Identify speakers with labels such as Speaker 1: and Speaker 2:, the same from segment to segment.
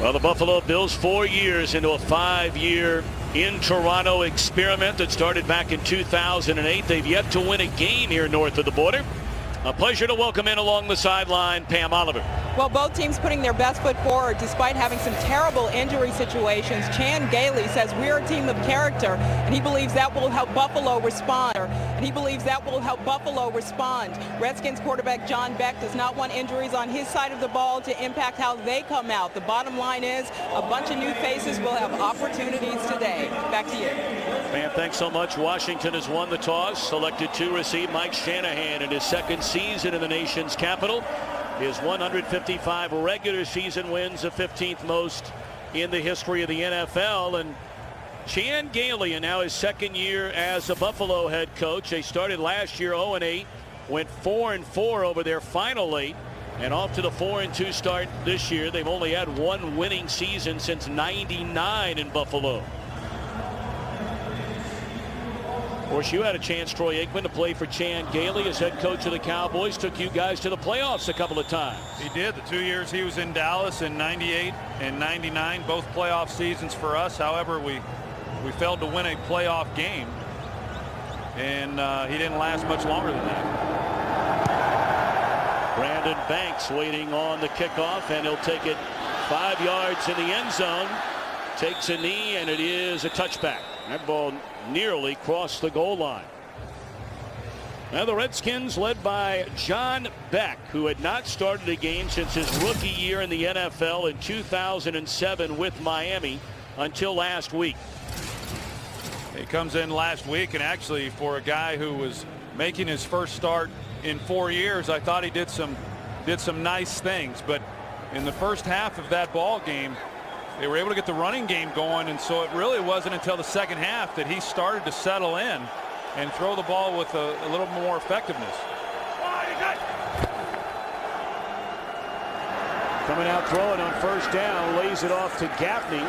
Speaker 1: Well, the Buffalo Bills 4 years into a 5-year in Toronto experiment that started back in 2008. They've yet to win a game here north of the border. A pleasure to welcome in along the sideline, Pam Oliver.
Speaker 2: Well, both teams putting their best foot forward despite having some terrible injury situations. Chan Gailey says we're a team of character, and he believes that will help Buffalo respond. Redskins quarterback John Beck does not want injuries on his side of the ball to impact how they come out. The bottom line is a bunch of new faces will have opportunities today. Back to you.
Speaker 1: Pam, thanks so much. Washington has won the toss, selected to receive Mike Shanahan in his second season in the nation's capital. His 155 regular season wins, the 15th most in the history of the NFL. And Chan Gailey, in now his second year as a Buffalo head coach. They started last year 0-8, went 4-4 over their final 8, and off to the 4-2 start this year. They've only had one winning season since '99 in Buffalo. Of course, you had a chance, Troy Aikman, to play for Chan Gailey as head coach of the Cowboys. Took you guys to the playoffs a couple of times.
Speaker 3: He did. The 2 years he was in Dallas in '98 and '99, both playoff seasons for us. However, we failed to win a playoff game, and he didn't last much longer than that.
Speaker 1: Brandon Banks waiting on the kickoff, and he'll take it 5 yards in the end zone. Takes a knee, and it is a touchback. That ball nearly crossed the goal line. Now the Redskins, led by John Beck, who had not started a game since his rookie year in the NFL in 2007 with Miami until last week.
Speaker 3: He comes in last week, and actually for a guy who was making his first start in 4 years, I thought he did some nice things. But in the first half of that ball game, they were able to get the running game going, and so it really wasn't until the second half that he started to settle in and throw the ball with a little more effectiveness.
Speaker 1: Coming out throwing on first down, lays it off to Gaffney.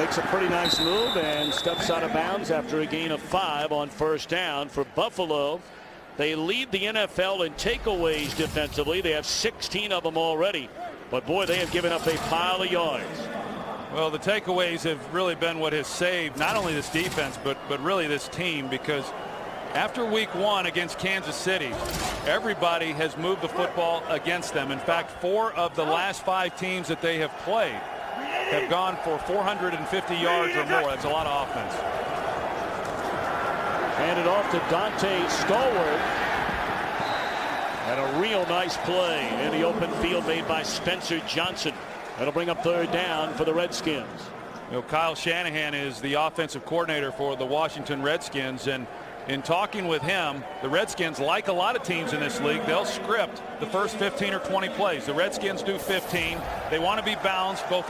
Speaker 1: Makes a pretty nice move and steps out of bounds after a gain of 5 on first down. For Buffalo, they lead the NFL in takeaways defensively. They have 16 of them already, but boy, they have given up a pile of yards.
Speaker 3: Well, the takeaways have really been what has saved not only this defense, but really this team, because after week 1 against Kansas City, everybody has moved the football against them. In fact, 4 of the last 5 teams that they have played have gone for 450 yards or more. That's a lot of offense.
Speaker 1: Handed off to Dante Stallworth. And a real nice play in the open field made by Spencer Johnson. That'll bring up third down for the Redskins.
Speaker 3: You know, Kyle Shanahan is the offensive coordinator for the Washington Redskins, and in talking with him, the Redskins, like a lot of teams in this league, they'll script the first 15 or 20 plays. The Redskins do 15. They want to be balanced, both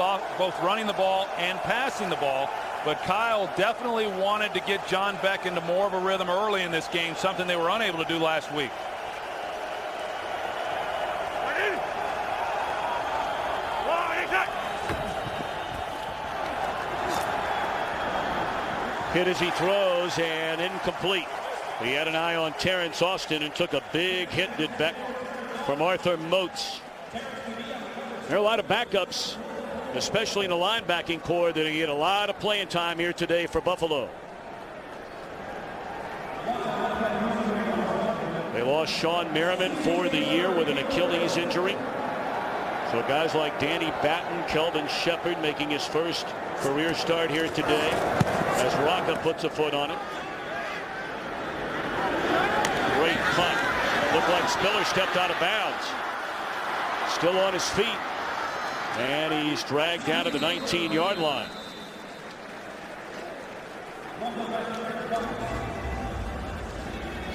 Speaker 3: running the ball and passing the ball. But Kyle definitely wanted to get John Beck into more of a rhythm early in this game, something they were unable to do last week.
Speaker 1: Hit as he throws and incomplete. He had an eye on Terrence Austin and took a big hit, did Beck, from Arthur Moats. There are a lot of backups, especially in the linebacking core, that get a lot of playing time here today for Buffalo. They lost Sean Merriman for the year with an Achilles injury. So guys like Danny Batten, Kelvin Shepard making his first career start here today as Rocca puts a foot on it. Great punt. Looked like Spiller stepped out of bounds. Still on his feet. And he's dragged down to the 19-yard line.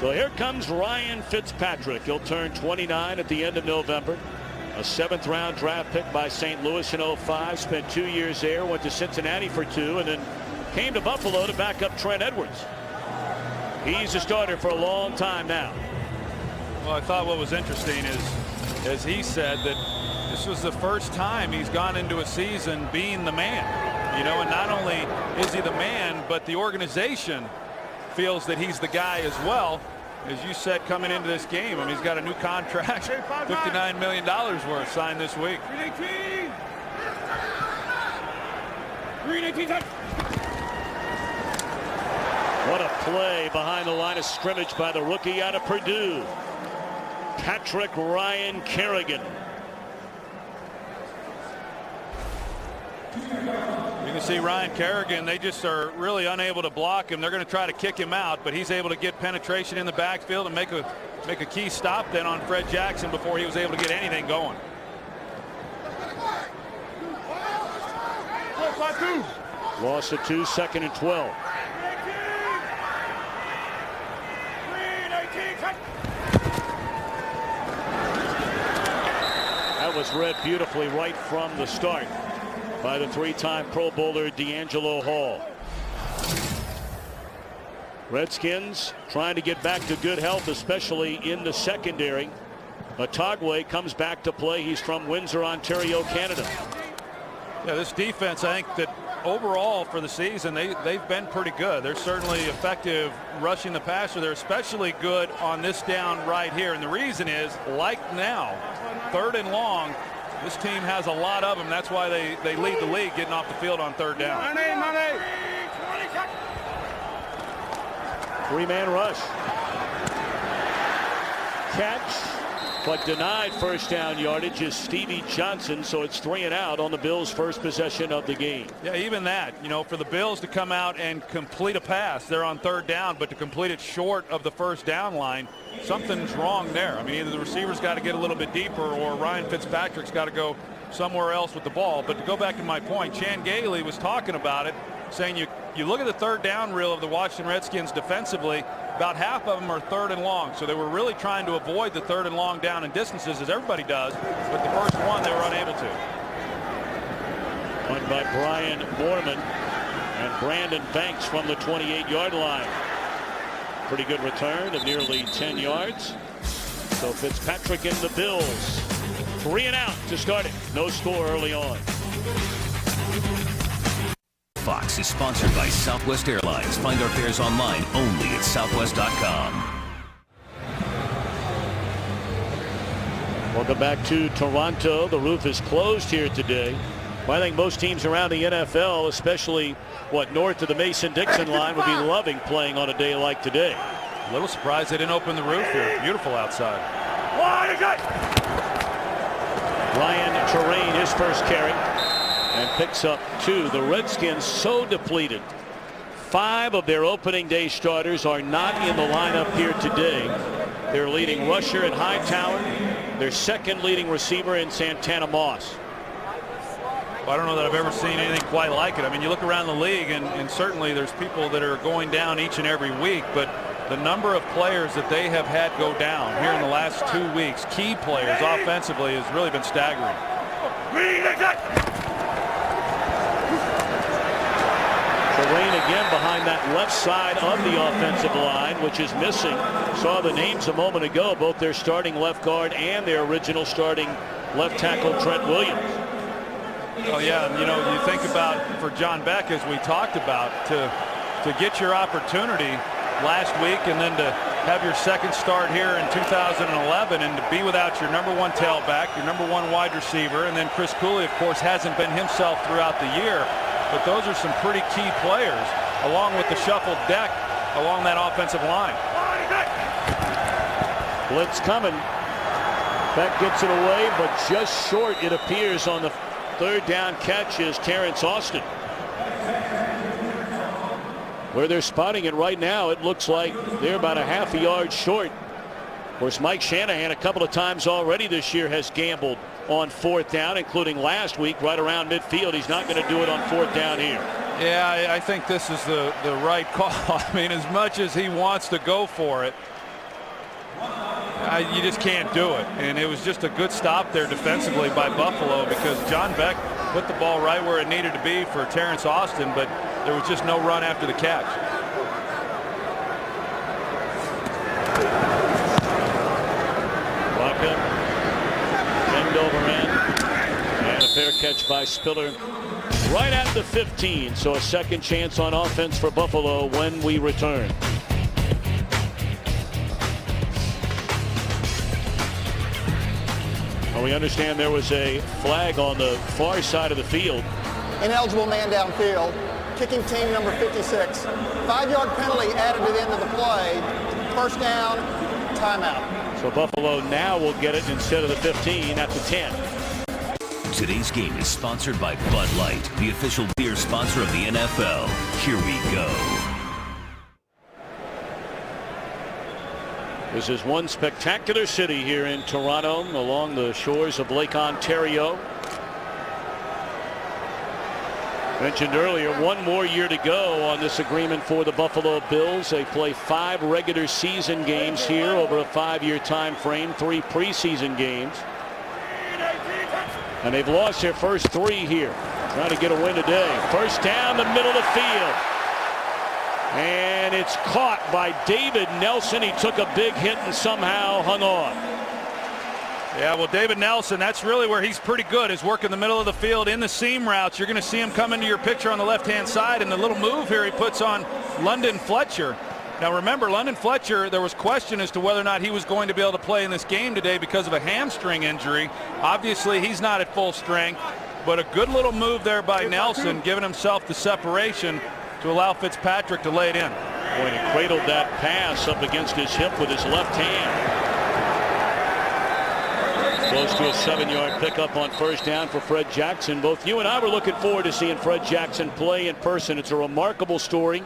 Speaker 1: So here comes Ryan Fitzpatrick. He'll turn 29 at the end of November. A 7th round draft pick by St. Louis in 05. Spent 2 years there. Went to Cincinnati for 2. And then came to Buffalo to back up Trent Edwards. He's a starter for a long time now.
Speaker 3: Well, I thought what was interesting is, as he said, that this was the first time he's gone into a season being the man. You know, and not only is he the man, but the organization feels that he's the guy as well. As you said, coming into this game, I mean, he's got a new contract, $59 million worth, signed this week.
Speaker 1: What a play behind the line of scrimmage by the rookie out of Purdue, Patrick Ryan Kerrigan.
Speaker 3: You can see Ryan Kerrigan, they just are really unable to block him. They're going to try to kick him out, but he's able to get penetration in the backfield and make a key stop then on Fred Jackson before he was able to get anything going.
Speaker 1: Loss of 2, 2nd and 12. That was read beautifully right from the start by the 3-time Pro Bowler D'Angelo Hall. Redskins trying to get back to good health, especially in the secondary. Matagwe comes back to play. He's from Windsor, Ontario, Canada.
Speaker 3: Yeah, this defense, I think that overall for the season, they've been pretty good. They're certainly effective rushing the passer. They're especially good on this down right here. And the reason is, like now, 3rd and long, this team has a lot of them. That's why they lead the league getting off the field on 3rd down.
Speaker 1: 3-man rush. Catch, but denied first down yardage is Stevie Johnson, so it's 3 and out on the Bills' first possession of the game.
Speaker 3: Yeah, even that, you know, for the Bills to come out and complete a pass, they're on 3rd down, but to complete it short of the first down line, something's wrong there. I mean, either the receiver's got to get a little bit deeper or Ryan Fitzpatrick's got to go somewhere else with the ball. But to go back to my point, Chan Gailey was talking about it, saying you look at the 3rd down reel of the Washington Redskins defensively, about half of them are 3rd and long. So they were really trying to avoid the 3rd and long down and distances, as everybody does. But the first one, they were unable to.
Speaker 1: Won by Brian Moorman and Brandon Banks from the 28-yard line. Pretty good return of nearly 10 yards. So Fitzpatrick and the Bills. 3 and out to start it. No score early on.
Speaker 4: Fox is sponsored by Southwest Airlines. Find our fares online only at southwest.com.
Speaker 1: Welcome back to Toronto. The roof is closed here today. Well, I think most teams around the NFL, especially north of the Mason-Dixon line, would be loving playing on a day like today.
Speaker 3: A little surprised they didn't open the roof here. Beautiful outside.
Speaker 1: Ryan Terrain, his first carry, and picks up 2. The Redskins so depleted. 5 of their opening day starters are not in the lineup here today. Their leading rusher in Hightower, their second leading receiver in Santana Moss.
Speaker 3: I don't know that I've ever seen anything quite like it. I mean, you look around the league, and certainly there's people that are going down each and every week, but the number of players that they have had go down here in the last 2 weeks, key players offensively, has really been staggering.
Speaker 1: Terrain again behind that left side of the offensive line, which is missing. Saw the names a moment ago, both their starting left guard and their original starting left tackle, Trent Williams.
Speaker 3: Oh yeah, and you know, you think about for John Beck, as we talked about, to get your opportunity last week and then to have your second start here in 2011 and to be without your #1 tailback, your #1 wide receiver, and then Chris Cooley, of course, hasn't been himself throughout the year. But those are some pretty key players, along with the shuffled deck along that offensive line.
Speaker 1: Blitz coming. Beck gets it away, but just short, it appears, on the 3rd down catch is Terrence Austin. Where they're spotting it right now, it looks like they're about a half a yard short. Of course, Mike Shanahan a couple of times already this year has gambled on 4th down, including last week right around midfield. He's not going to do it on 4th down here.
Speaker 3: Yeah, I think this is the right call. I mean, as much as he wants to go for it, you just can't do it. And it was just a good stop there defensively by Buffalo, because John Beck put the ball right where it needed to be for Terrence Austin, but there was just no run after the catch.
Speaker 1: Waka, end over end, and a fair catch by Spiller right at the 15. So a second chance on offense for Buffalo when we return. Well, we understand there was a flag on the far side of the field
Speaker 5: ineligible man downfield, kicking team number 56. 5-yard penalty added to the end of the play. First down, timeout.
Speaker 1: So Buffalo now will get it instead of the 15 at the 10.
Speaker 4: Today's game is sponsored by Bud Light, the official beer sponsor of the NFL. Here we go.
Speaker 1: This is one spectacular city here in Toronto along the shores of Lake Ontario. Mentioned earlier, one more year to go on this agreement for the Buffalo Bills. They play 5 regular season games here over a 5-year time frame, 3 preseason games. And they've lost their first 3 here. Trying to get a win today. First down the middle of the field. And it's caught by David Nelson. He took a big hit and somehow hung on.
Speaker 3: Yeah, well, David Nelson, that's really where he's pretty good, is work in the middle of the field in the seam routes. You're going to see him come into your picture on the left-hand side, and the little move here he puts on London Fletcher. Now remember, London Fletcher, there was question as to whether or not he was going to be able to play in this game today because of a hamstring injury. Obviously, he's not at full strength, but a good little move there by Nelson, giving himself the separation to allow Fitzpatrick to lay it in.
Speaker 1: Boy, he cradled that pass up against his hip with his left hand. Close to a 7-yard pickup on first down for Fred Jackson. Both you and I were looking forward to seeing Fred Jackson play in person. It's a remarkable story,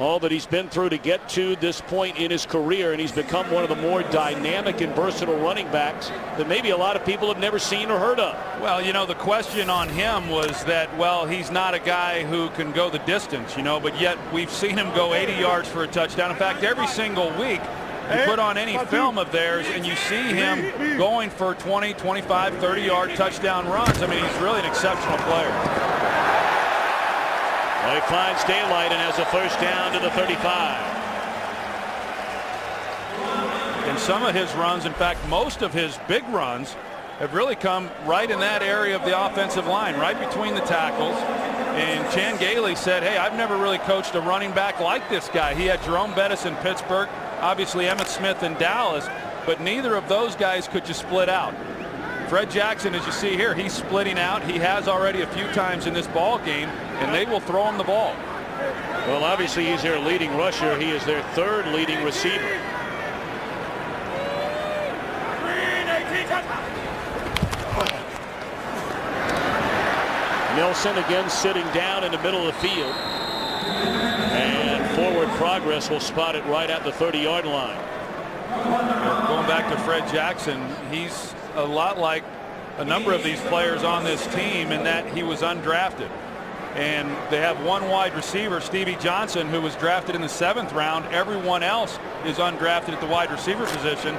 Speaker 1: all that he's been through to get to this point in his career, and he's become one of the more dynamic and versatile running backs that maybe a lot of people have never seen or heard of.
Speaker 3: Well, you know, the question on him was that, well, he's not a guy who can go the distance, you know, but yet we've seen him go 80 yards for a touchdown. In fact, every single week you put on any film of theirs and you see him going for 20, 25, 30-yard touchdown runs. I mean, he's really an exceptional player.
Speaker 1: Well, he finds daylight and has a first down to the 35.
Speaker 3: And some of his runs, in fact, most of his big runs have really come right in that area of the offensive line, right between the tackles. And Chan Gailey said, hey, I've never really coached a running back like this guy. He had Jerome Bettis in Pittsburgh, obviously Emmitt Smith in Dallas, but neither of those guys could you split out. Fred Jackson, as you see here, he's splitting out. He has already a few times in this ball game, and they will throw him the ball.
Speaker 1: Well, obviously he's their leading rusher. He is their 3rd leading receiver. Nelson again sitting down in the middle of the field. And forward progress will spot it right at the 30-yard line.
Speaker 3: Going back to Fred Jackson, he's a lot like a number of these players on this team in that he was undrafted. And they have one wide receiver, Stevie Johnson, who was drafted in the 7th round. Everyone else is undrafted at the wide receiver position.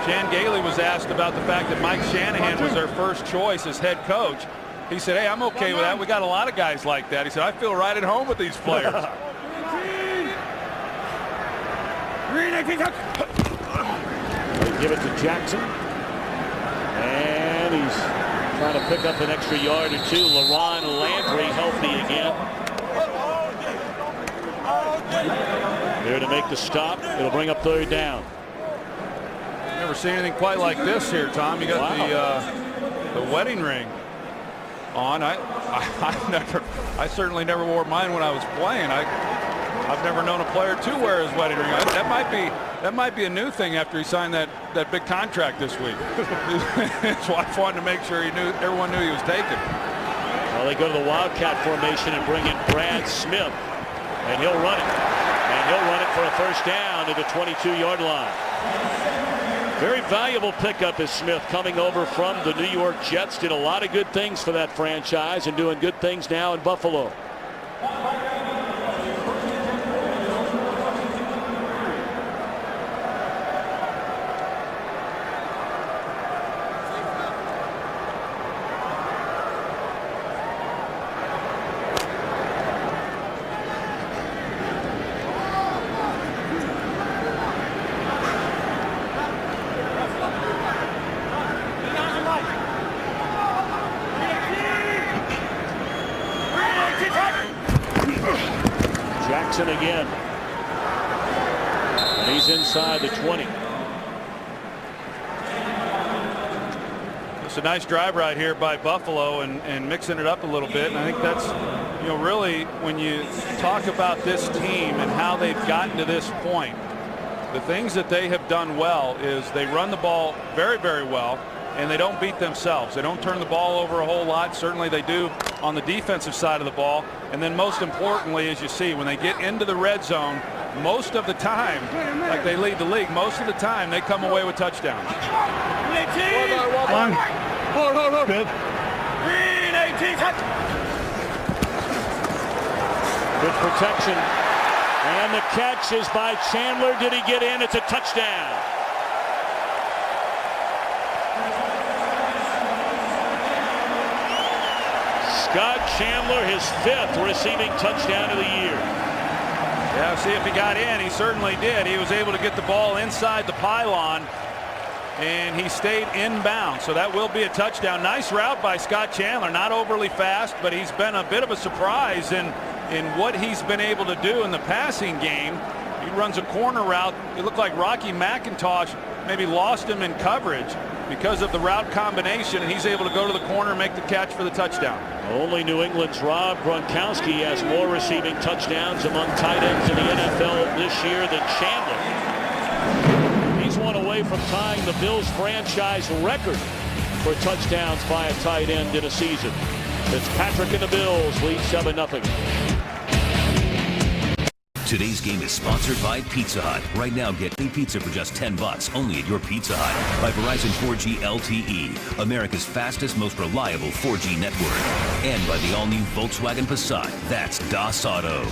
Speaker 3: Chan Gailey was asked about the fact that Mike Shanahan was their first choice as head coach. He said, hey, I'm okay with that. We got a lot of guys like that. He said, I feel right at home with these players.
Speaker 1: They give it to Jackson. And he's trying to pick up an extra yard or two. LaRon Landry healthy again. There to make the stop. It'll bring up 3rd down.
Speaker 3: Never seen anything quite like this here, Tom. You got the wedding ring on. I certainly never wore mine when I was playing. I've never known a player to wear his wedding ring. That might be a new thing after he signed that big contract this week. His wife wanted to make sure everyone knew he was taken.
Speaker 1: Well, they go to the Wildcat formation and bring in Brad Smith, and he'll run it. And he'll run it for a first down to the 22-yard line. Very valuable pickup is Smith, coming over from the New York Jets. Did a lot of good things for that franchise and doing good things now in Buffalo. Jackson again. And he's inside the 20.
Speaker 3: This It's a nice drive right here by Buffalo and mixing it up a little bit. And I think that's, really when you talk about this team and how they've gotten to this point, the things that they have done well is they run the ball very, very well, and they don't beat themselves. They don't turn the ball over a whole lot. Certainly they do on the defensive side of the ball. And then most importantly, as you see, when they get into the red zone, most of the time, like they lead the league, most of the time they come away with touchdowns.
Speaker 6: Hold. Good.
Speaker 1: Good protection. And the catch is by Chandler. Did he get in? It's a touchdown. Scott Chandler, his 5th receiving touchdown of the year.
Speaker 3: Yeah, see if he got in. He certainly did. He was able to get the ball inside the pylon, and he stayed inbound. So that will be a touchdown. Nice route by Scott Chandler. Not overly fast, but he's been a bit of a surprise in what he's been able to do in the passing game. He runs a corner route. It looked like Rocky McIntosh maybe lost him in coverage because of the route combination, and he's able to go to the corner and make the catch for the touchdown.
Speaker 1: Only New England's Rob Gronkowski has more receiving touchdowns among tight ends in the NFL this year than Chandler. He's one away from tying the Bills franchise record for touchdowns by a tight end in a season. Fitzpatrick and the Bills lead 7-0.
Speaker 4: Today's game is sponsored by Pizza Hut. Right now, get any pizza for just $10 only at your Pizza Hut. By Verizon 4G LTE, America's fastest, most reliable 4G network. And by the all-new Volkswagen Passat. That's Das Auto.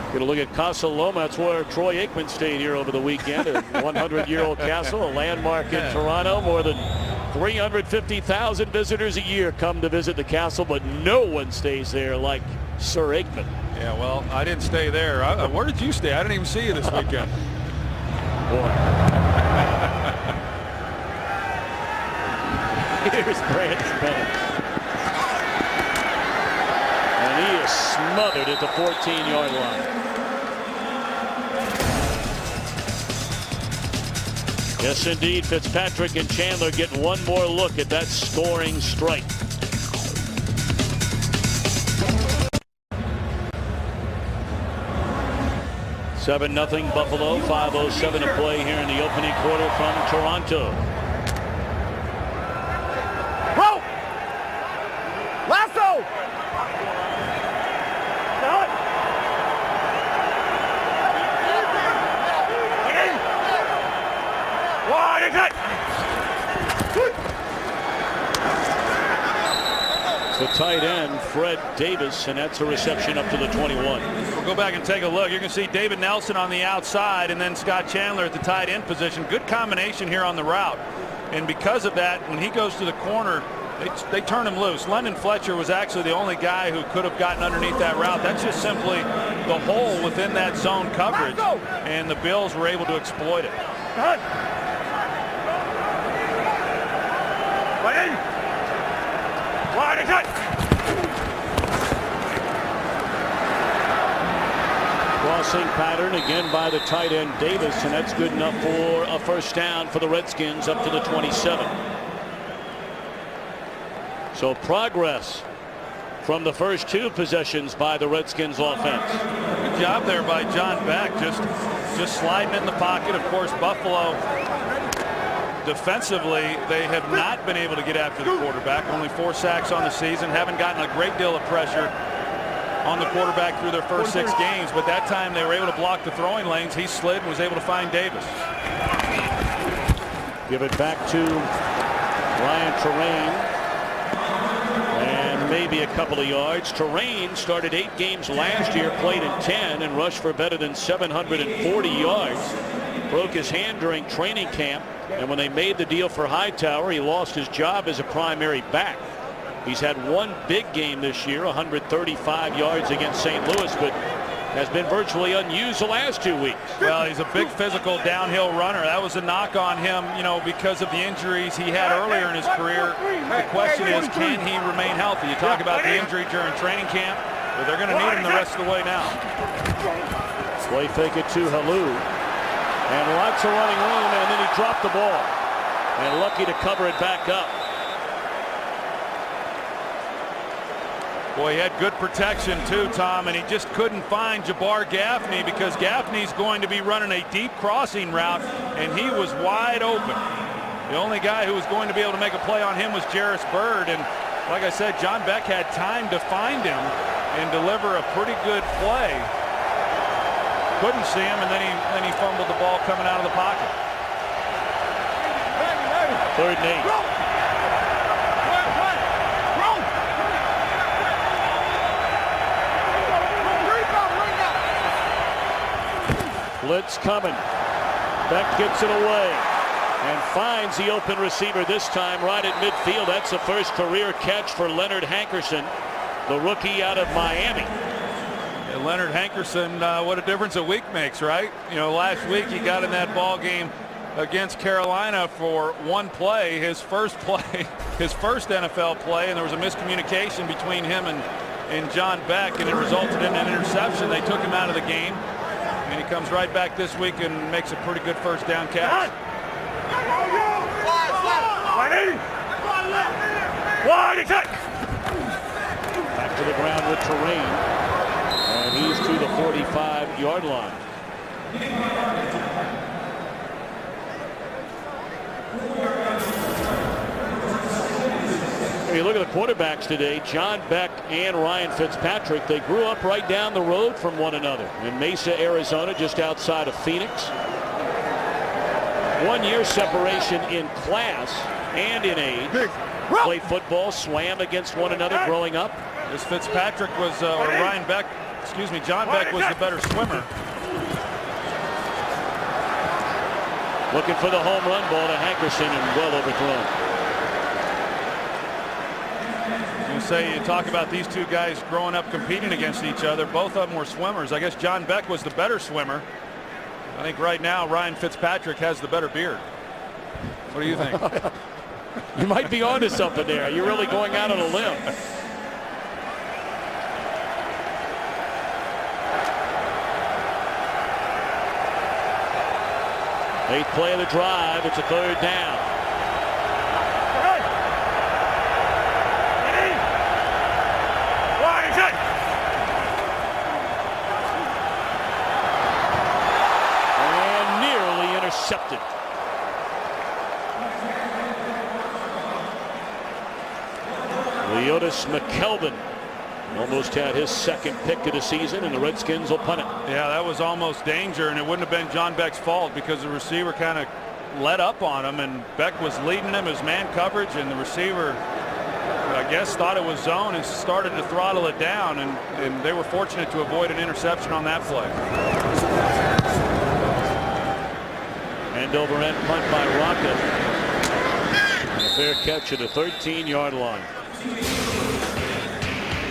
Speaker 1: Going to look at Casa Loma. That's where Troy Aikman stayed here over the weekend. A 100-year-old castle, a landmark in Toronto. More than 350,000 visitors a year come to visit the castle, but no one stays there like Sir Aikman.
Speaker 3: Yeah, well, I didn't stay there. Where did you stay? I didn't even see you this weekend.
Speaker 1: Boy. Here's Branch Bennett. And he is smothered at the 14-yard line. Yes, indeed, Fitzpatrick and Chandler get one more look at that scoring strike. Seven nothing Buffalo. 5:07 to play here in the opening quarter from Toronto.
Speaker 6: Whoa! Lasso!
Speaker 1: The tight end, Fred Davis, and that's a reception up to the 21.
Speaker 3: We'll go back and take a look. You can see David Nelson on the outside and then Scott Chandler at the tight end position. Good combination here on the route. And because of that, when he goes to the corner, they turn him loose. London Fletcher was actually the only guy who could have gotten underneath that route. That's just simply the hole within that zone coverage. And the Bills were able to exploit it.
Speaker 1: Crossing pattern again by the tight end Davis, and that's good enough for a first down for the Redskins up to the 27. So progress from the first two possessions by the Redskins offense.
Speaker 3: Good job there by John Beck, just sliding in the pocket. Of course, Buffalo defensively, they have not been able to get after the quarterback. Only 4 sacks on the season. Haven't gotten a great deal of pressure on the quarterback through their first 6 games, but that time they were able to block the throwing lanes. He slid and was able to find Davis.
Speaker 1: Give it back to Ryan Terrain, and maybe a couple of yards. Terrain started 8 games last year, played in 10, and rushed for better than 740 yards. Broke his hand during training camp, and when they made the deal for Hightower, he lost his job as a primary back. He's had one big game this year, 135 yards against St. Louis, but has been virtually unused the last 2 weeks.
Speaker 3: Well, he's a big physical downhill runner. That was a knock on him, because of the injuries he had earlier in his career. The question is, can he remain healthy? You talk about the injury during training camp, but they're going to need him the rest of the way now.
Speaker 1: Play fake it to Halou. And lots of running room, and then he dropped the ball. And lucky to cover it back up.
Speaker 3: Boy, he had good protection too, Tom, and he just couldn't find Jabbar Gaffney because Gaffney's going to be running a deep crossing route, and he was wide open. The only guy who was going to be able to make a play on him was Jarris Byrd, and like I said, John Beck had time to find him and deliver a pretty good play. Couldn't see him, and then he fumbled the ball coming out of the pocket.
Speaker 1: 3rd and 8. Blitz coming. Beck gets it away and finds the open receiver this time right at midfield. That's the first career catch for Leonard Hankerson, the rookie out of Miami.
Speaker 3: And Leonard Hankerson, what a difference a week makes, right? You know, last week he got in that ball game against Carolina for one play, his first play, his first NFL play, and there was a miscommunication between him and John Beck, and it resulted in an interception. They took him out of the game. And he comes right back this week and makes a pretty good first down catch.
Speaker 1: Back to the ground with terrain. And he's to the 45-yard line. When you look at the quarterbacks today, John Beck and Ryan Fitzpatrick, they grew up right down the road from one another in Mesa, Arizona, just outside of Phoenix. 1 year separation in class and in age. Played football, swam against one another growing up.
Speaker 3: This Fitzpatrick was, or Ryan Beck, excuse me, John Beck was the better swimmer.
Speaker 1: Looking for the home run ball to Hankerson and well overthrown.
Speaker 3: Say you talk about these two guys growing up competing against each other. Both of them were swimmers. I guess John Beck was the better swimmer. I think right now Ryan Fitzpatrick has the better beard. What do you think?
Speaker 1: You might be onto something there. You're really going out on a limb. Eighth play of the drive. It's a 3rd down. Intercepted. Leotis McKelvin almost had his second pick of the season, and the Redskins will punt it.
Speaker 3: Yeah, that was almost danger, and it wouldn't have been John Beck's fault because the receiver kind of let up on him, and Beck was leading him as man coverage, and the receiver, I guess, thought it was zone and started to throttle it down, and they were fortunate to avoid an interception on that play.
Speaker 1: End over end punt by Rocket. And a fair catch at the 13-yard line.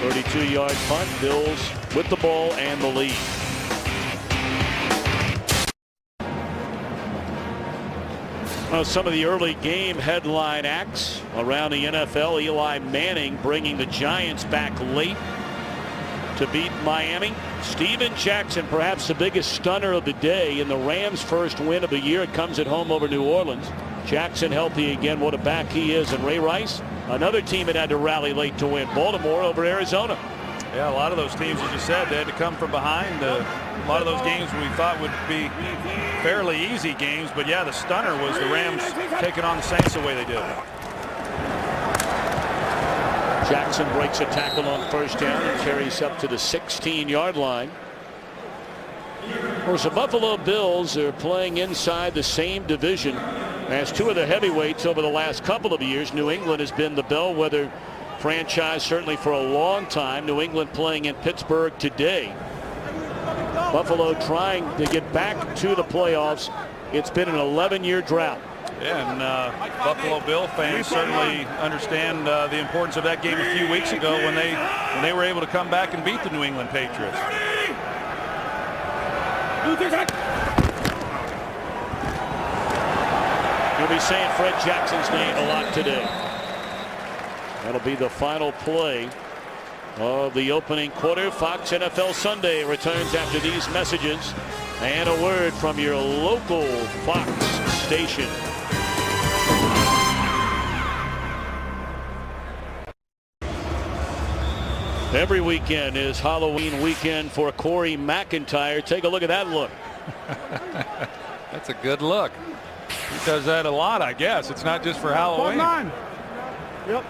Speaker 1: 32-yard punt. Bills with the ball and the lead. Well, some of the early game headline acts around the NFL. Eli Manning bringing the Giants back late to beat Miami. Steven Jackson, perhaps the biggest stunner of the day in the Rams' first win of the year. It comes at home over New Orleans. Jackson healthy again. What a back he is. And Ray Rice, another team that had to rally late to win. Baltimore over Arizona.
Speaker 3: Yeah, a lot of those teams, as you said, they had to come from behind. A lot of those games we thought would be fairly easy games. But yeah, the stunner was the Rams taking on the Saints the way they did.
Speaker 1: Jackson breaks a tackle on first down and carries up to the 16-yard line. Of course, the Buffalo Bills are playing inside the same division as two of the heavyweights over the last couple of years. New England has been the bellwether franchise certainly for a long time. New England playing in Pittsburgh today. Buffalo trying to get back to the playoffs. It's been an 11-year drought.
Speaker 3: Yeah, and Buffalo Bill fans certainly understand the importance of that game a few weeks ago when they were able to come back and beat the New England Patriots.
Speaker 1: You'll be saying Fred Jackson's name a lot today. That'll be the final play of the opening quarter. Fox NFL Sunday returns after these messages. And a word from your local Fox station. Every weekend is Halloween weekend for Corey McIntyre. Take a look at that look.
Speaker 3: That's a good look. He does that a lot, I guess. It's not just for Halloween.
Speaker 6: Yep.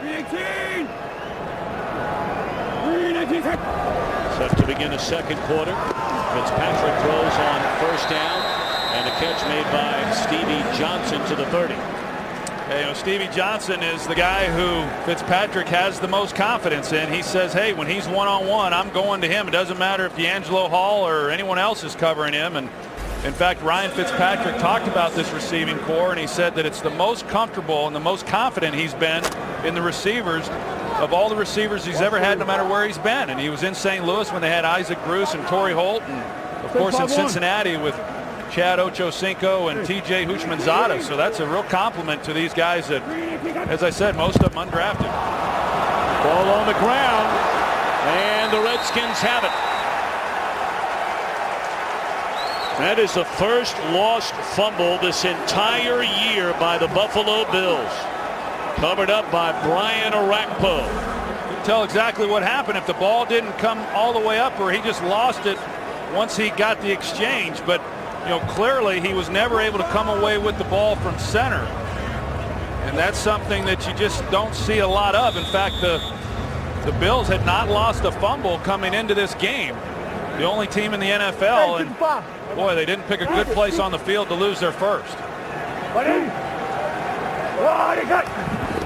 Speaker 6: 318. 319.
Speaker 1: Set to begin the second quarter. Fitzpatrick throws on first down, and a catch made by Stevie Johnson to the 30.
Speaker 3: Hey, you know, Stevie Johnson is the guy who Fitzpatrick has the most confidence in. He says, hey, when he's one-on-one, I'm going to him. It doesn't matter if D'Angelo Hall or anyone else is covering him. And in fact, Ryan Fitzpatrick talked about this receiving core, and he said that it's the most comfortable and the most confident he's been in the receivers of all the receivers he's ever had, no matter where he's been. And he was in St. Louis when they had Isaac Bruce and Torrey Holt, and of course in Cincinnati with Chad Ochocinco and TJ Houshmandzadeh. So that's a real compliment to these guys that, as I said, most of them undrafted.
Speaker 1: Ball on the ground, and the Redskins have it. That is the first lost fumble this entire year by the Buffalo Bills. Covered up by Brian Orakpo.
Speaker 3: You can tell exactly what happened if the ball didn't come all the way up, or he just lost it once he got the exchange. But you know, clearly he was never able to come away with the ball from center, and that's something that you just don't see a lot of. In fact, the Bills had not lost a fumble coming into this game. The only team in the NFL, and boy, they didn't pick a good place on the field to lose their first.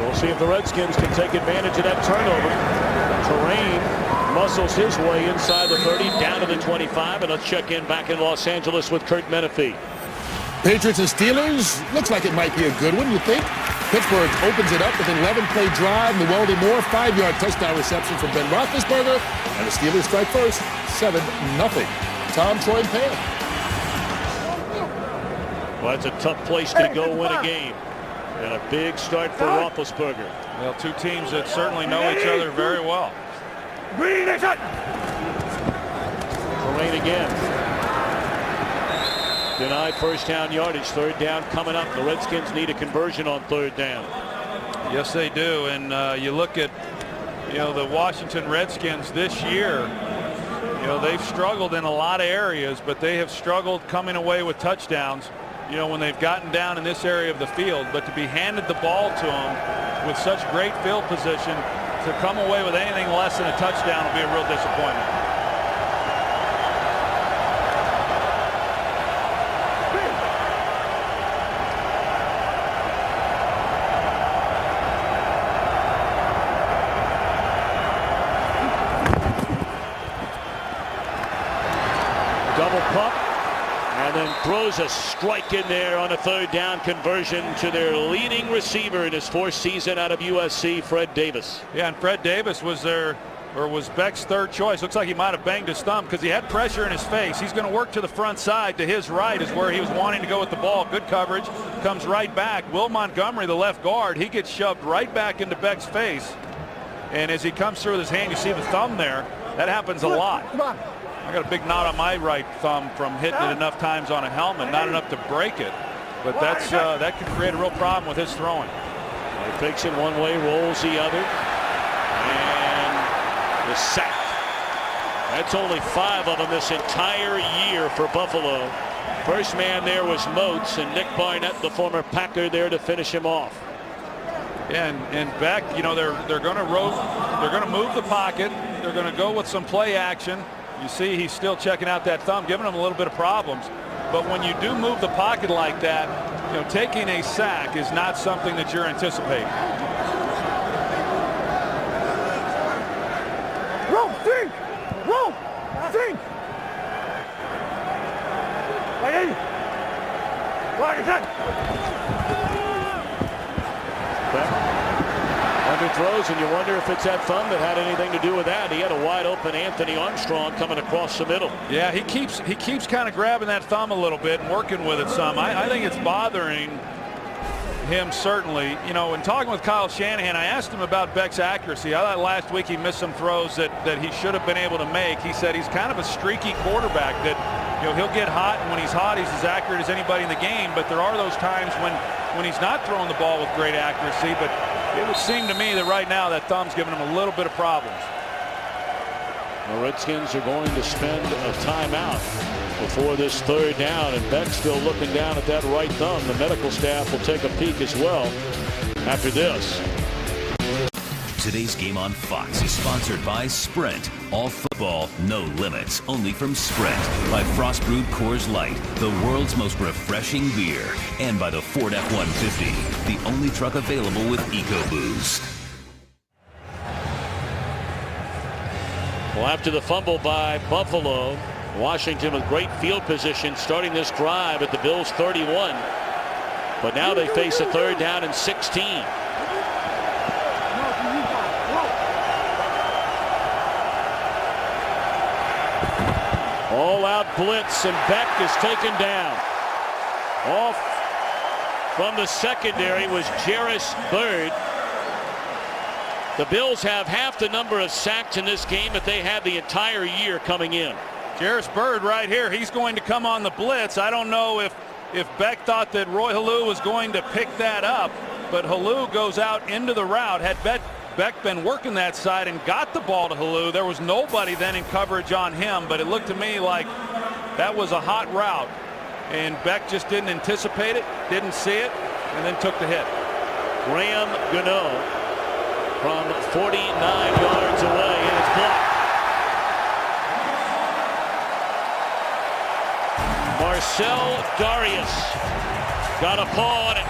Speaker 1: We'll see if the Redskins can take advantage of that turnover. Terrain muscles his way inside the 30, down to the 25, and let's check in back in Los Angeles with Kurt Menefee.
Speaker 7: Patriots and Steelers, looks like it might be a good one, you think? Pittsburgh opens it up with an 11-play drive. Llewellyn Moore, 5-yard touchdown reception from Ben Roethlisberger, and the Steelers strike first, 7-0. Tom, Troy, and Pam.
Speaker 1: Well, that's a tough place to go win a game. And a big start for Roethlisberger.
Speaker 3: Well, two teams that certainly know each other very well.
Speaker 1: Terrain again. Denied first down yardage. Third down coming up. The Redskins need a conversion on third down.
Speaker 3: Yes, they do. And you look at, you know, the Washington Redskins this year. You know, they've struggled in a lot of areas, but they have struggled coming away with touchdowns, you know, when they've gotten down in this area of the field. But to be handed the ball to them with such great field position, to come away with anything less than a touchdown will be a real disappointment.
Speaker 1: Double pump, and then throws a strike in there on a third down conversion to their leading receiver in his fourth season out of USC, Fred Davis.
Speaker 3: Yeah, and Fred Davis was Beck's third choice. Looks like he might have banged his thumb because he had pressure in his face. He's going to work to the front side. To his right is where he was wanting to go with the ball. Good coverage. Comes right back. Will Montgomery, the left guard, he gets shoved right back into Beck's face. And as he comes through with his hand, you see the thumb there. That happens a lot. I got a big knot on my right thumb from hitting it enough times on a helmet, not enough to break it. But that could create a real problem with his throwing.
Speaker 1: He takes it one way, rolls the other, and the sack. That's only 5 of them this entire year for Buffalo. First man there was Moats, and Nick Barnett, the former Packer, there to finish him off.
Speaker 3: Yeah, and Beck, you know, they're going to move the pocket. They're going to go with some play action. You see he's still checking out that thumb, giving him a little bit of problems. But when you do move the pocket like that, you know, taking a sack is not something that you're anticipating.
Speaker 6: Roll, think! Roll, think!
Speaker 1: Throws, and you wonder if it's that thumb that had anything to do with that. He had a wide open Anthony Armstrong coming across the middle.
Speaker 3: Yeah, he keeps kind of grabbing that thumb a little bit and working with it some. I think it's bothering him, certainly. You know, in talking with Kyle Shanahan, I asked him about Beck's accuracy. I thought last week he missed some throws that he should have been able to make. He said he's kind of a streaky quarterback, that he'll get hot, and when he's hot, he's as accurate as anybody in the game. But there are those times when he's not throwing the ball with great accuracy. But it would seem to me that right now that thumb's giving him a little bit of problems.
Speaker 1: The Redskins are going to spend a timeout before this third down, and Beck's still looking down at that right thumb. The medical staff will take a peek as well after this.
Speaker 4: Today's game on Fox is sponsored by Sprint. All football, no limits. Only from Sprint. By Frost Brewed Coors Light, the world's most refreshing beer. And by the Ford F-150, the only truck available with EcoBoost.
Speaker 1: Well, after the fumble by Buffalo, Washington with great field position starting this drive at the Bills' 31. But now they face a third down and 16. All-out blitz, and Beck is taken down. Off from the secondary was Jairus Byrd. The Bills have half the number of sacks in this game that they had the entire year coming in.
Speaker 3: Jairus Byrd right here. He's going to come on the blitz. I don't know if Beck thought that Roy Halou was going to pick that up, but Halou goes out into the route. Had Beck been working that side and got the ball to Halou, there was nobody then in coverage on him, but it looked to me like that was a hot route, and Beck just didn't anticipate it, didn't see it, and then took the hit.
Speaker 1: Graham Gano from 49 yards away, and it's blocked. Marcel Darius got a paw on it.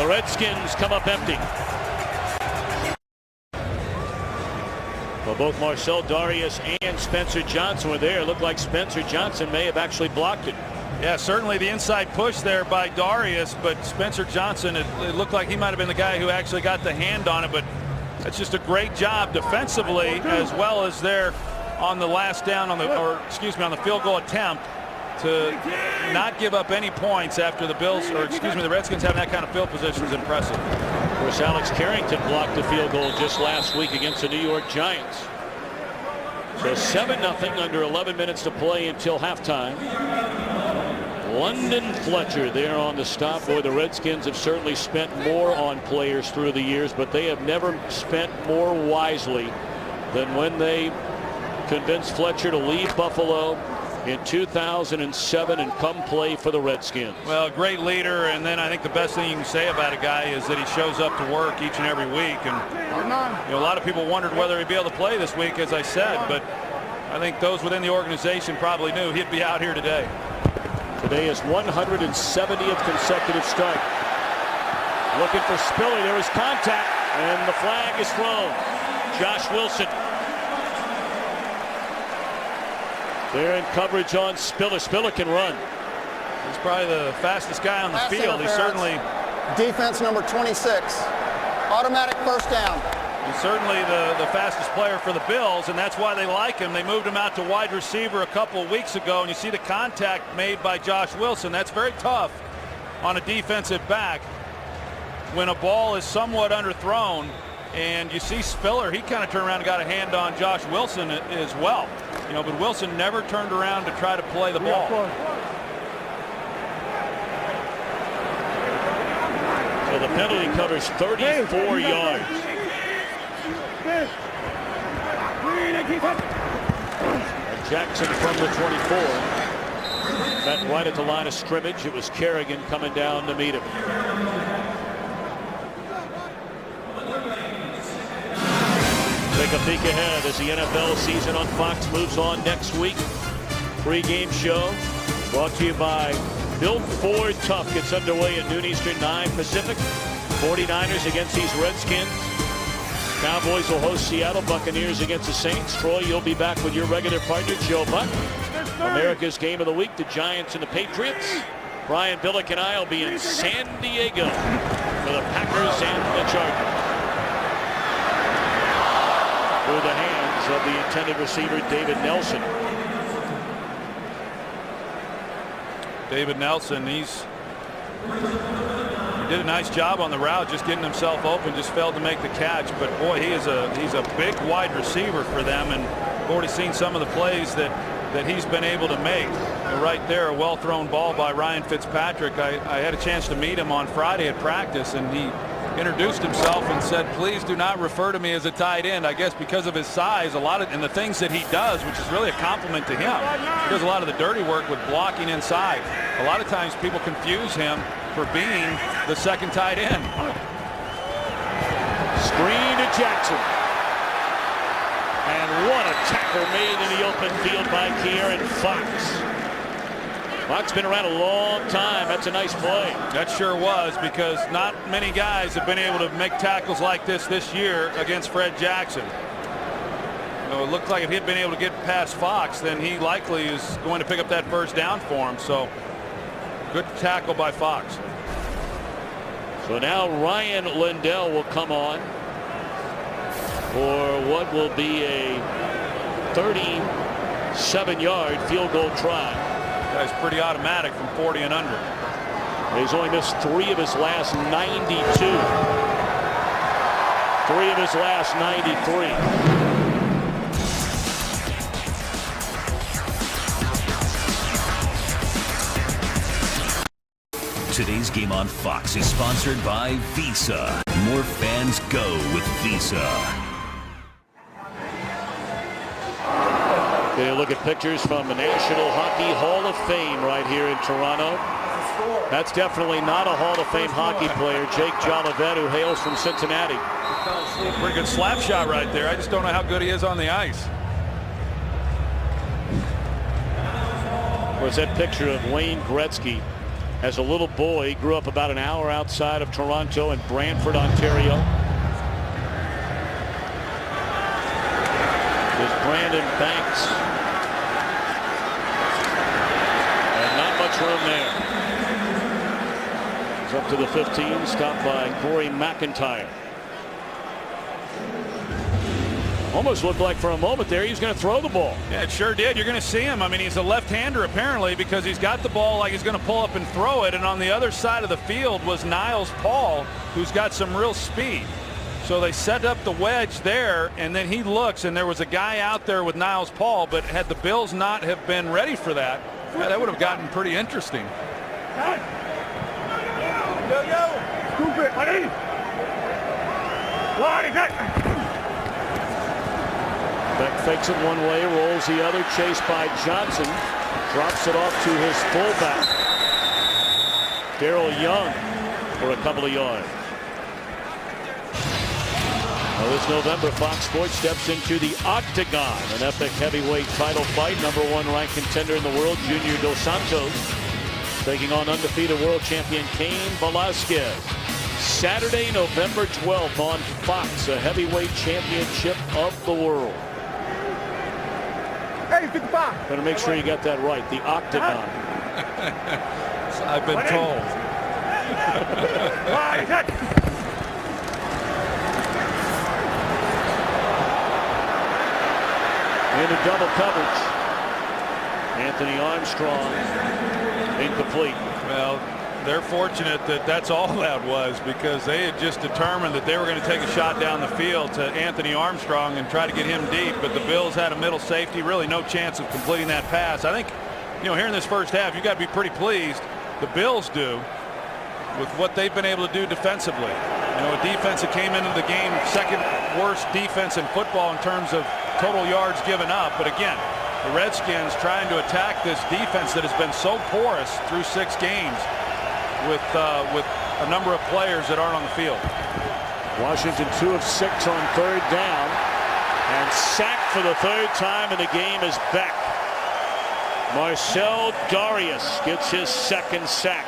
Speaker 1: The Redskins come up empty. Well, both Marcel Darius and Spencer Johnson were there. It looked like Spencer Johnson may have actually blocked it.
Speaker 3: Yeah, certainly the inside push there by Darius, but Spencer Johnson, it looked like he might have been the guy who actually got the hand on it, but that's just a great job defensively as well as there on the last down on the field goal attempt to not give up any points after the Redskins having that kind of field position is impressive.
Speaker 1: Of course, Alex Carrington blocked the field goal just last week against the New York Giants. So 7-0 under 11 minutes to play until halftime. London Fletcher there on the stop. Boy, the Redskins have certainly spent more on players through the years, but they have never spent more wisely than when they convinced Fletcher to leave Buffalo in 2007 and come play for the Redskins.
Speaker 3: Well, great leader, and then I think the best thing you can say about a guy is that he shows up to work each and every week. And a lot of people wondered whether he'd be able to play this week, as I said, but I think those within the organization probably knew he'd be out here today.
Speaker 1: Today is 170th consecutive start. Looking for Spiller. There is contact, and the flag is thrown. Josh Wilson there in coverage on Spiller. Spiller can run.
Speaker 3: He's probably the fastest guy on the field. He's certainly
Speaker 5: defense number 26. Automatic first down.
Speaker 3: He's certainly the fastest player for the Bills, and that's why they like him. They moved him out to wide receiver a couple of weeks ago, and you see the contact made by Josh Wilson. That's very tough on a defensive back when a ball is somewhat underthrown. And you see Spiller, he kind of turned around and got a hand on Josh Wilson as well. But Wilson never turned around to try to play the ball.
Speaker 1: So the penalty covers 34 yards. And Jackson from the 24. Met right at the line of scrimmage. It was Kerrigan coming down to meet him. Take a peek ahead as the NFL season on Fox moves on next week. Pre-game show brought to you by Built Ford Tough. Gets underway at noon Eastern, 9 Pacific. 49ers against these Redskins. Cowboys will host Seattle. Buccaneers against the Saints. Troy, you'll be back with your regular partner, Joe Buck. America's Game of the Week, the Giants and the Patriots. Brian Billick and I will be in San Diego for the Packers and the Chargers. Through the hands of the intended receiver, David Nelson.
Speaker 3: David Nelson, he did a nice job on the route, just getting himself open, just failed to make the catch. But boy, he's a big wide receiver for them, and we've already seen some of the plays that that he's been able to make. Right there, a well-thrown ball by Ryan Fitzpatrick. I had a chance to meet him on Friday at practice, and he introduced himself and said, please do not refer to me as a tight end. I guess because of his size, and the things that he does, which is really a compliment to him. He does a lot of the dirty work with blocking inside. A lot of times people confuse him for being the second tight end.
Speaker 1: Screen to Jackson. And what a tackle made in the open field by Kieran Fox. Fox been around a long time. That's a nice play.
Speaker 3: That sure was, because not many guys have been able to make tackles like this year against Fred Jackson. It looked like if he had been able to get past Fox, then he likely is going to pick up that first down for him. So good tackle by Fox.
Speaker 1: So now Ryan Lindell will come on for what will be a 37-yard field goal try.
Speaker 3: Guy's pretty automatic from 40 and under.
Speaker 1: He's only missed 3 of his last 92. 3 of his last 93.
Speaker 4: Today's game on Fox is sponsored by Visa. More fans go with Visa.
Speaker 1: Okay, look at pictures from the National Hockey Hall of Fame right here in Toronto. That's definitely not a Hall of Fame hockey player, Jake Jolivet, who hails from Cincinnati.
Speaker 3: Pretty good slap shot right there. I just don't know how good he is on the ice.
Speaker 1: Of course, that picture of Wayne Gretzky as a little boy. He grew up about an hour outside of Toronto in Brantford, Ontario. There's Brandon Banks. And not much room there. He's up to the 15, stopped by Corey McIntyre. Almost looked like for a moment there he's going to throw the ball.
Speaker 3: Yeah, it sure did. You're going to see him. I mean, he's a left-hander apparently, because he's got the ball like he's going to pull up and throw it. And on the other side of the field was Niles Paul, who's got some real speed. So they set up the wedge there, and then he looks, and there was a guy out there with Niles Paul, but had the Bills not have been ready for that, that would have gotten pretty interesting.
Speaker 6: Scoop it, buddy.
Speaker 1: Beck fakes it one way, rolls the other, chased by Johnson, drops it off to his fullback, Darrell Young, for a couple of yards. Well, this November, Fox Sports steps into the Octagon, an epic heavyweight title fight. #1 ranked contender in the world, Junior Dos Santos, taking on undefeated world champion Cain Velasquez. Saturday, November 12th on Fox, a heavyweight championship of the world.
Speaker 6: Hey, 55.
Speaker 1: Better make sure you got that right. The Octagon.
Speaker 3: I've been told.
Speaker 1: Into double coverage. Anthony Armstrong incomplete.
Speaker 3: Well, they're fortunate that that's all that was, because they had just determined that they were going to take a shot down the field to Anthony Armstrong and try to get him deep, but the Bills had a middle safety, really no chance of completing that pass. I think, here in this first half, you got to be pretty pleased, the Bills do, with what they've been able to do defensively. A defense that came into the game second worst defense in football in terms of total yards given up. But again, the Redskins trying to attack this defense that has been so porous through 6 games with a number of players that aren't on the field.
Speaker 1: Washington 2 of 6 on 3rd down, and sacked for the 3rd time in the game is Beck. Marcel Darius gets his 2nd sack.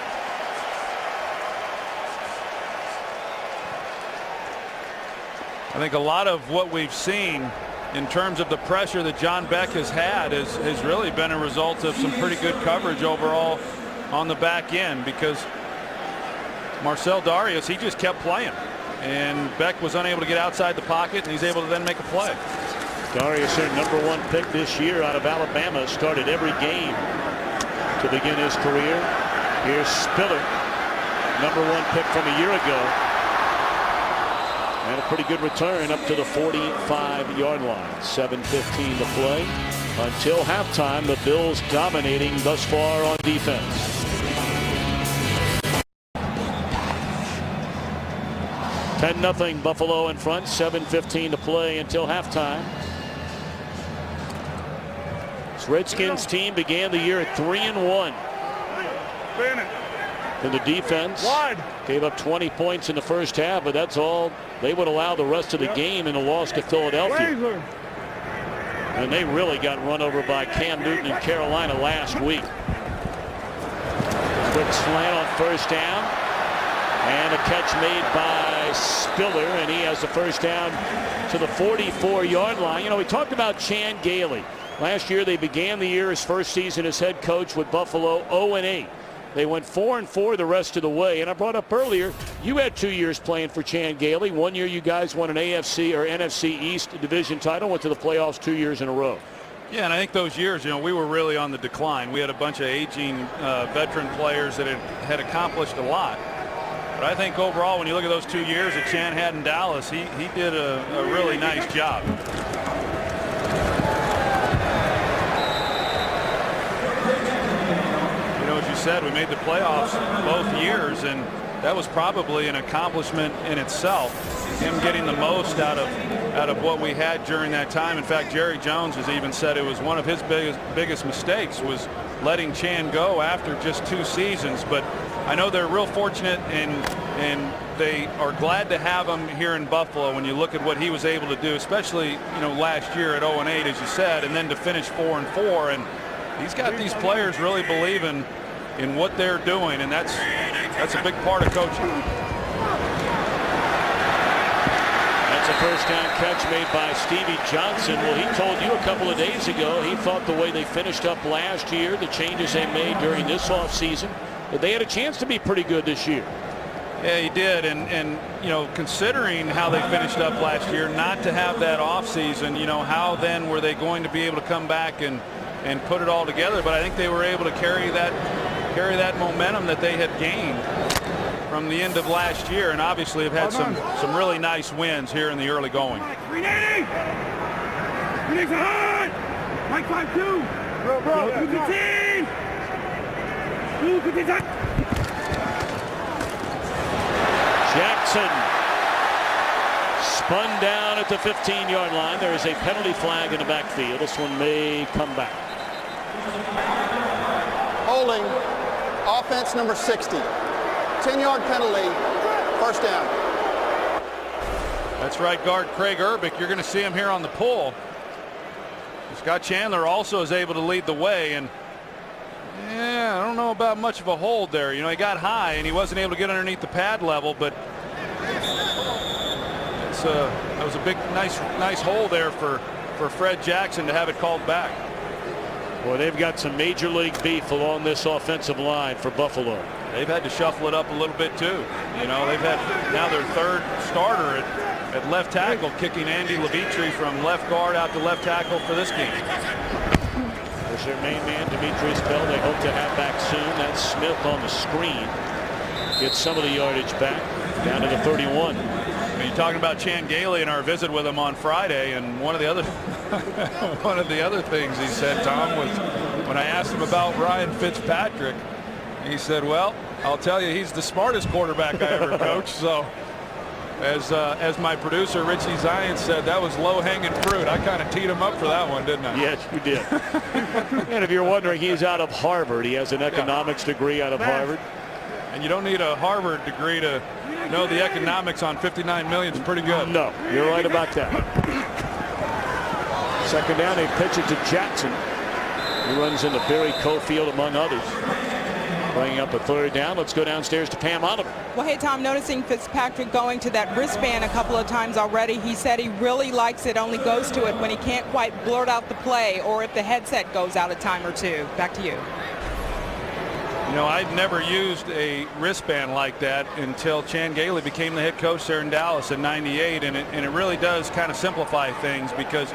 Speaker 3: I think a lot of what we've seen in terms of the pressure that John Beck has had has really been a result of some pretty good coverage overall on the back end, because Marcel Darius, he just kept playing, and Beck was unable to get outside the pocket, and he's able to then make a play.
Speaker 1: Darius, their #1 pick this year out of Alabama, started every game to begin his career. Here's Spiller, #1 pick from a year ago. And a pretty good return up to the 45-yard line. 7:15 to play. Until halftime, the Bills dominating thus far on defense. 10-0 Buffalo in front. 7:15 to play until halftime. This Redskins team began the year at 3-1. In the defense, gave up 20 points in the first half, but that's all they would allow the rest of the game in a loss to Philadelphia. And they really got run over by Cam Newton in Carolina last week. Quick slant on first down. And a catch made by Spiller, and he has the first down to the 44-yard line. You know, we talked about Chan Gailey. Last year, they began the year, his first season as head coach with Buffalo, 0-8. They went 4-4 the rest of the way. And I brought up earlier, you had 2 years playing for Chan Gailey. 1 year you guys won an AFC or NFC East division title, went to the playoffs 2 years in a row.
Speaker 3: Yeah, and I think those years, you know, we were really on the decline. We had a bunch of aging veteran players that had accomplished a lot. But I think overall, when you look at those 2 years that Chan had in Dallas, he did a really nice job. As you said, we made the playoffs both years, and that was probably an accomplishment in itself. Him getting the most out of what we had during that time. In fact, Jerry Jones has even said it was one of his biggest mistakes was letting Chan go after just 2 seasons. But I know they're real fortunate, and they are glad to have him here in Buffalo. When you look at what he was able to do, especially last year at 0-8, as you said, and then to finish 4-4, and he's got these players really believing in what they're doing, and that's a big part of coaching.
Speaker 1: That's a first down catch made by Stevie Johnson. Well, he told you a couple of days ago he thought the way they finished up last year, the changes they made during this offseason, that they had a chance to be pretty good this year.
Speaker 3: Yeah, he did, and considering how they finished up last year, not to have that offseason, how then were they going to be able to come back and put it all together? But I think they were able to carry that momentum that they had gained from the end of last year, and obviously have had some really nice wins here in the early going.
Speaker 6: 380! Mike 5-2! Bro, 215! 215!
Speaker 1: Jackson spun down at the 15-yard line. There is a penalty flag in the backfield. This one may come back.
Speaker 5: Holding, offense number 60. 10-yard penalty, first down.
Speaker 3: That's right guard Craig Urbick. You're going to see him here on the pull. Scott Chandler also is able to lead the way, and yeah, I don't know about much of a hold there. He got high and he wasn't able to get underneath the pad level, but that was a big nice hole there for Fred Jackson to have it called back.
Speaker 1: Boy, they've got some major league beef along this offensive line for Buffalo.
Speaker 3: They've had to shuffle it up a little bit too. They've had now their third starter at left tackle, kicking Andy Levitri from left guard out to left tackle for this game.
Speaker 1: There's their main man, Demetrius Bell. They hope to have back soon. That's Smith on the screen. Gets some of the yardage back down to the 31.
Speaker 3: You're talking about Chan Gailey and our visit with him on Friday, and one of the other things he said, Tom, was when I asked him about Ryan Fitzpatrick, he said, well, I'll tell you, he's the smartest quarterback I ever coached. So as my producer Richie Zion said, that was low-hanging fruit. I kind of teed him up for that one, didn't I?
Speaker 1: Yes, you did. And if you're wondering, he's out of Harvard. He has an economics degree out of Harvard.
Speaker 3: And you don't need a Harvard degree to know the economics on $59 million is pretty good.
Speaker 1: No, you're right about that. Second down, they pitch it to Jackson. He runs into Barry Cofield, among others. Bringing up a third down. Let's go downstairs to Pam Oliver.
Speaker 2: Well, hey, Tom, noticing Fitzpatrick going to that wristband a couple of times already. He said he really likes it, only goes to it when he can't quite blurt out the play or if the headset goes out a time or two. Back to you.
Speaker 3: I'd never used a wristband like that until Chan Gailey became the head coach there in Dallas in '98, and it really does kind of simplify things, because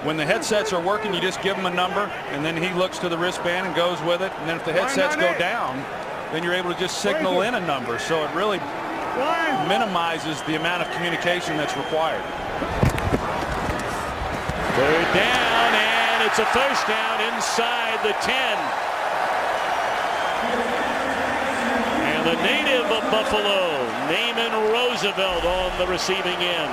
Speaker 3: when the headsets are working, you just give him a number, and then he looks to the wristband and goes with it, and then if the headsets go down, then you're able to just signal in a number. So it really minimizes the amount of communication that's required.
Speaker 1: Third down, and it's a first down inside the 10. And the native of Buffalo, Naaman Roosevelt, on the receiving end.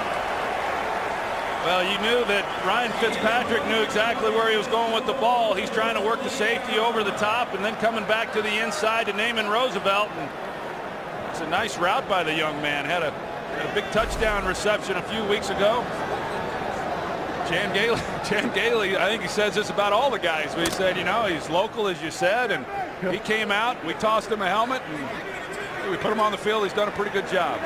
Speaker 3: Well, you knew that Ryan Fitzpatrick knew exactly where he was going with the ball. He's trying to work the safety over the top and then coming back to the inside to Naaman Roosevelt. And it's a nice route by the young man. Had a big touchdown reception a few weeks ago. Chan Gailey, I think he says this about all the guys, but he said, you know, he's local, as you said, and he came out, we tossed him a helmet, and we put him on the field. He's done a pretty good job.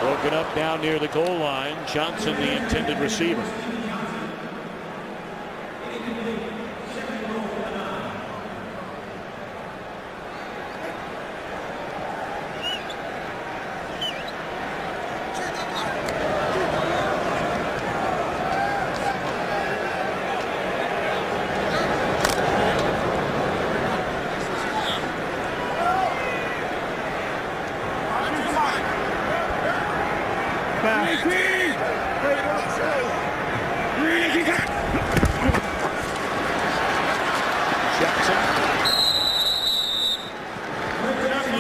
Speaker 1: Broken up down near the goal line. Johnson, the intended receiver.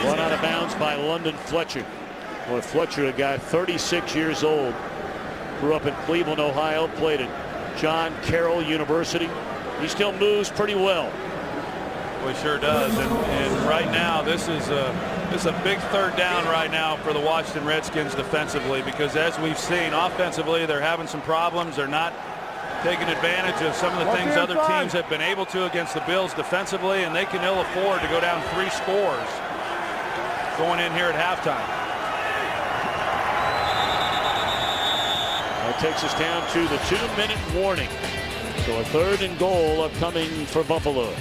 Speaker 1: One out of bounds by London Fletcher. Boy, Fletcher, a guy 36 years old, grew up in Cleveland, Ohio, played at John Carroll University. He still moves pretty well.
Speaker 3: Well, he sure does. And right now, this is a big third down right now for the Washington Redskins defensively, because as we've seen, offensively, they're having some problems. They're not taking advantage of some of the things other teams have been able to against the Bills defensively, and they can ill afford to go down 3 scores going in here at halftime.
Speaker 1: That takes us down to the 2-minute warning. So a 3rd and goal upcoming for Buffalo.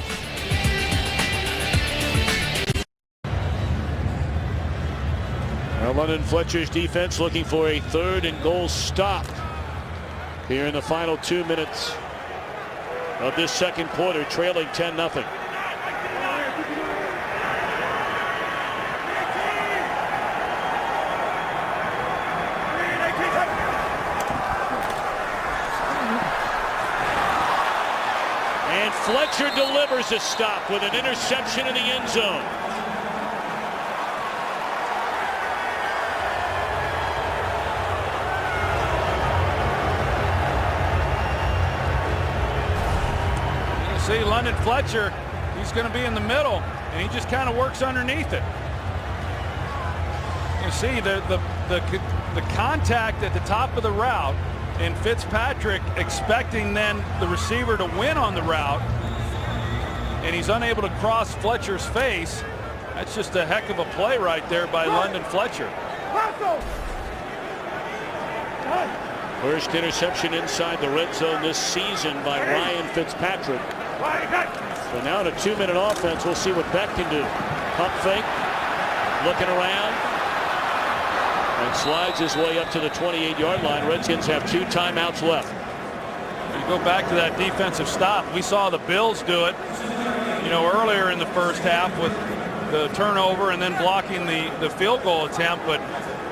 Speaker 1: Now London Fletcher's defense looking for a 3rd and goal stop here in the final 2 minutes of this second quarter, trailing 10-0. And Fletcher delivers a stop with an interception in the end zone.
Speaker 3: See, London Fletcher, he's going to be in the middle, and he just kind of works underneath it. You see the contact at the top of the route, and Fitzpatrick expecting then the receiver to win on the route, and he's unable to cross Fletcher's face. That's just a heck of a play right there by London Fletcher.
Speaker 1: First interception inside the red zone this season by Ryan Fitzpatrick. So now in a 2-minute offense, we'll see what Beck can do. Pump fake, looking around, and slides his way up to the 28-yard line. Redskins have 2 timeouts left.
Speaker 3: You go back to that defensive stop. We saw the Bills do it, you know, earlier in the first half with the turnover and then blocking the field goal attempt. But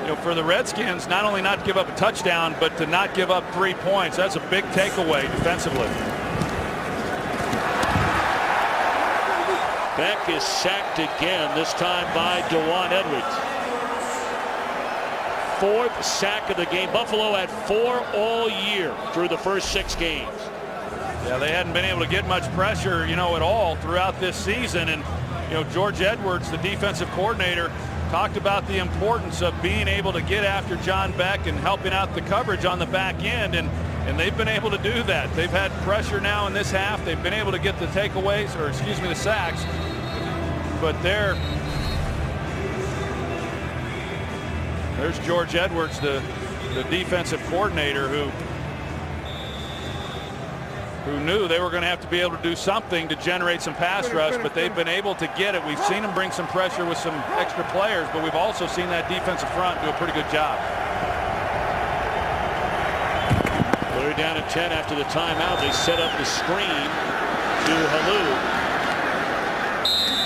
Speaker 3: you know, for the Redskins, not only not to give up a touchdown, but to not give up 3 points. That's a big takeaway defensively.
Speaker 1: Beck is sacked again, this time by Dewan Edwards. 4th sack of the game. Buffalo had 4 all year through the first 6 games.
Speaker 3: Yeah, they hadn't been able to get much pressure, you know, at all throughout this season. And, you know, George Edwards, the defensive coordinator, talked about the importance of being able to get after John Beck and helping out the coverage on the back end. And they've been able to do that. They've had pressure now in this half. They've been able to get the takeaways, or excuse me, the sacks. But there's George Edwards, the defensive coordinator, who knew they were going to have to be able to do something to generate some pass rush, but they've been able to get it. We've seen them bring some pressure with some extra players, but we've also seen that defensive front do a pretty good job.
Speaker 1: They're down at 10 after the timeout. They set up the screen to Halou.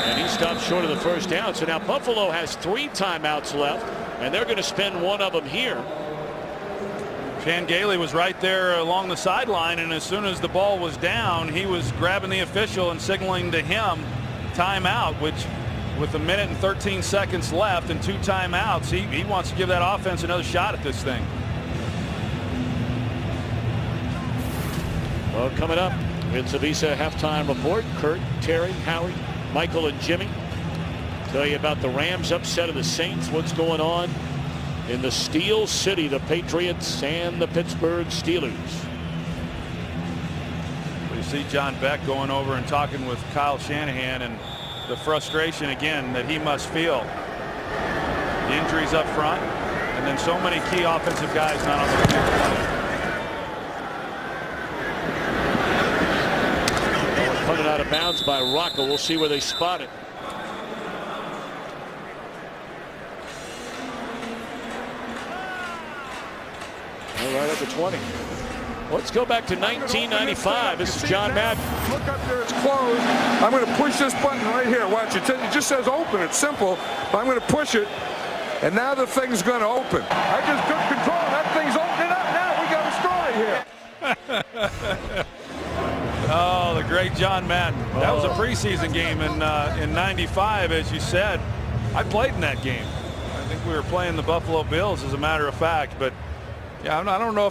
Speaker 1: And he stopped short of the first down. So now Buffalo has 3 timeouts left, and they're going to spend one of them here.
Speaker 3: Chan Gailey was right there along the sideline, and as soon as the ball was down, he was grabbing the official and signaling to him timeout, which with 1 minute and 13 seconds left and 2 timeouts, he wants to give that offense another shot at this thing.
Speaker 1: Well, coming up, it's a Visa halftime report. Kurt, Terry, Howie, Michael, and Jimmy tell you about the Rams upset of the Saints, what's going on in the Steel City, the Patriots and the Pittsburgh Steelers.
Speaker 3: We see John Beck going over and talking with Kyle Shanahan, and the frustration again that he must feel. The injuries up front, and then so many key offensive guys not on the field.
Speaker 1: Punted out of bounds by Rocco. We'll see where they spot it. Right at the 20. Let's go back to 1995. This is John Madden.
Speaker 8: Look up there, it's closed. I'm going to push this button right here. Watch it. It just says open. It's simple. But I'm going to push it, and now the thing's going to open. I just took control. That thing's opening up. Now we got a story here.
Speaker 3: Oh, the great John Madden. That was a preseason game in '95, as you said. I played in that game. I think we were playing the Buffalo Bills, as a matter of fact. But yeah, I don't know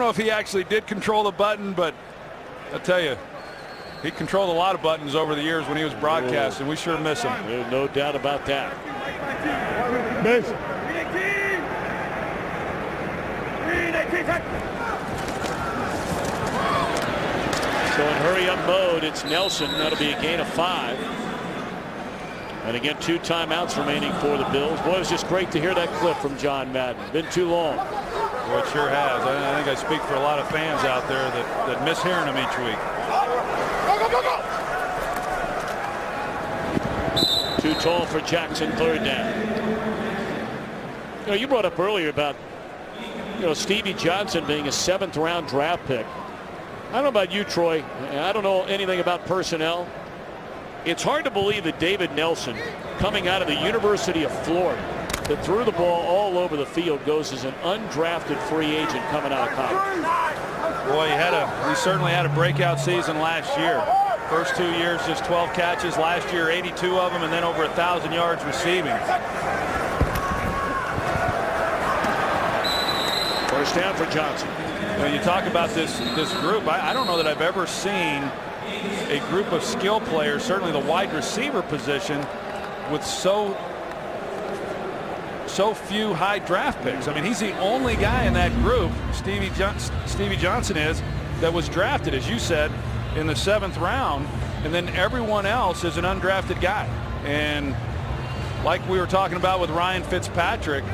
Speaker 3: if he actually did control the button, but I'll tell you, he controlled a lot of buttons over the years when he was broadcasting. We sure miss him.
Speaker 1: There's no doubt about that. So in hurry-up mode, it's Nelson. That'll be a gain of 5. And again, 2 timeouts remaining for the Bills. Boy, it was just great to hear that clip from John Madden. Been too long.
Speaker 3: Well, it sure has. I think I speak for a lot of fans out there that miss hearing him each week.
Speaker 1: Too tall for Jackson, 3rd down. You brought up earlier about Stevie Johnson being a 7th-round draft pick. I don't know about you, Troy. I don't know anything about personnel. It's hard to believe that David Nelson, coming out of the University of Florida, that threw the ball all over the field, goes as an undrafted free agent coming out of college.
Speaker 3: Boy, he certainly had a breakout season last year. First 2 years, just 12 catches. Last year, 82 of them, and then over 1,000 yards receiving.
Speaker 1: First down for Johnson.
Speaker 3: When you talk about this group, I don't know that I've ever seen a group of skill players, certainly the wide receiver position, with so few high draft picks. I mean, he's the only guy in that group, Stevie Johnson is, that was drafted, as you said, in the 7th round, and then everyone else is an undrafted guy. And like we were talking about with Ryan Fitzpatrick,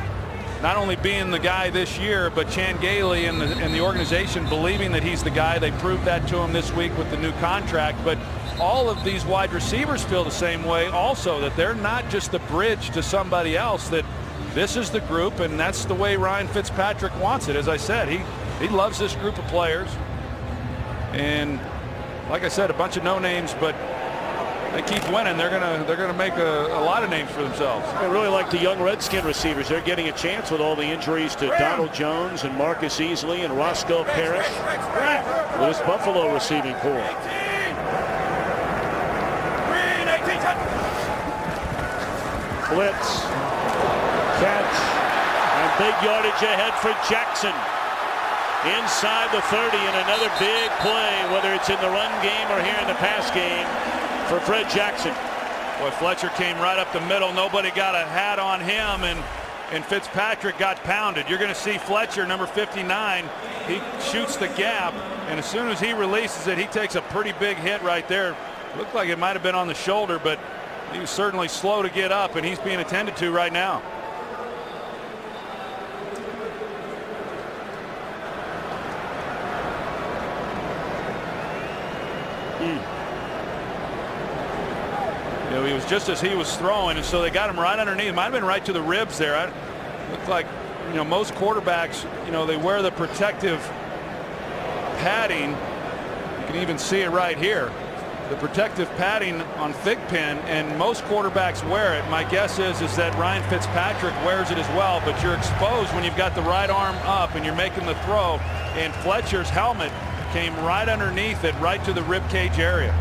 Speaker 3: not only being the guy this year, but Chan Gailey and the organization believing that he's the guy. They proved that to him this week with the new contract. But all of these wide receivers feel the same way also, that they're not just the bridge to somebody else, that this is the group, and that's the way Ryan Fitzpatrick wants it. As I said, he loves this group of players. And like I said, a bunch of no names, but they keep winning, they're gonna make a lot of names for themselves.
Speaker 1: I really like the young Redskin receivers. They're getting a chance with all the injuries to Donald Jones and Marcus Easley and Roscoe Parrish with this Buffalo receiving corps. Blitz, catch, and big yardage ahead for Jackson. Inside the 30, and another big play, whether it's in the run game or here in the pass game, for Fred Jackson.
Speaker 3: Boy, Fletcher came right up the middle. Nobody got a hat on him, and Fitzpatrick got pounded. You're going to see Fletcher, number 59. He shoots the gap, and as soon as he releases it, he takes a pretty big hit right there. Looked like it might have been on the shoulder, but he was certainly slow to get up, and he's being attended to right now. He was just as he was throwing, and so they got him right underneath. It might have been right to the ribs there. It looked like, most quarterbacks, they wear the protective padding, you can even see it right here, the protective padding on Thigpen, and most quarterbacks wear it. My guess is that Ryan Fitzpatrick wears it as well, but you're exposed when you've got the right arm up and you're making the throw, and Fletcher's helmet came right underneath it, right to the rib cage area.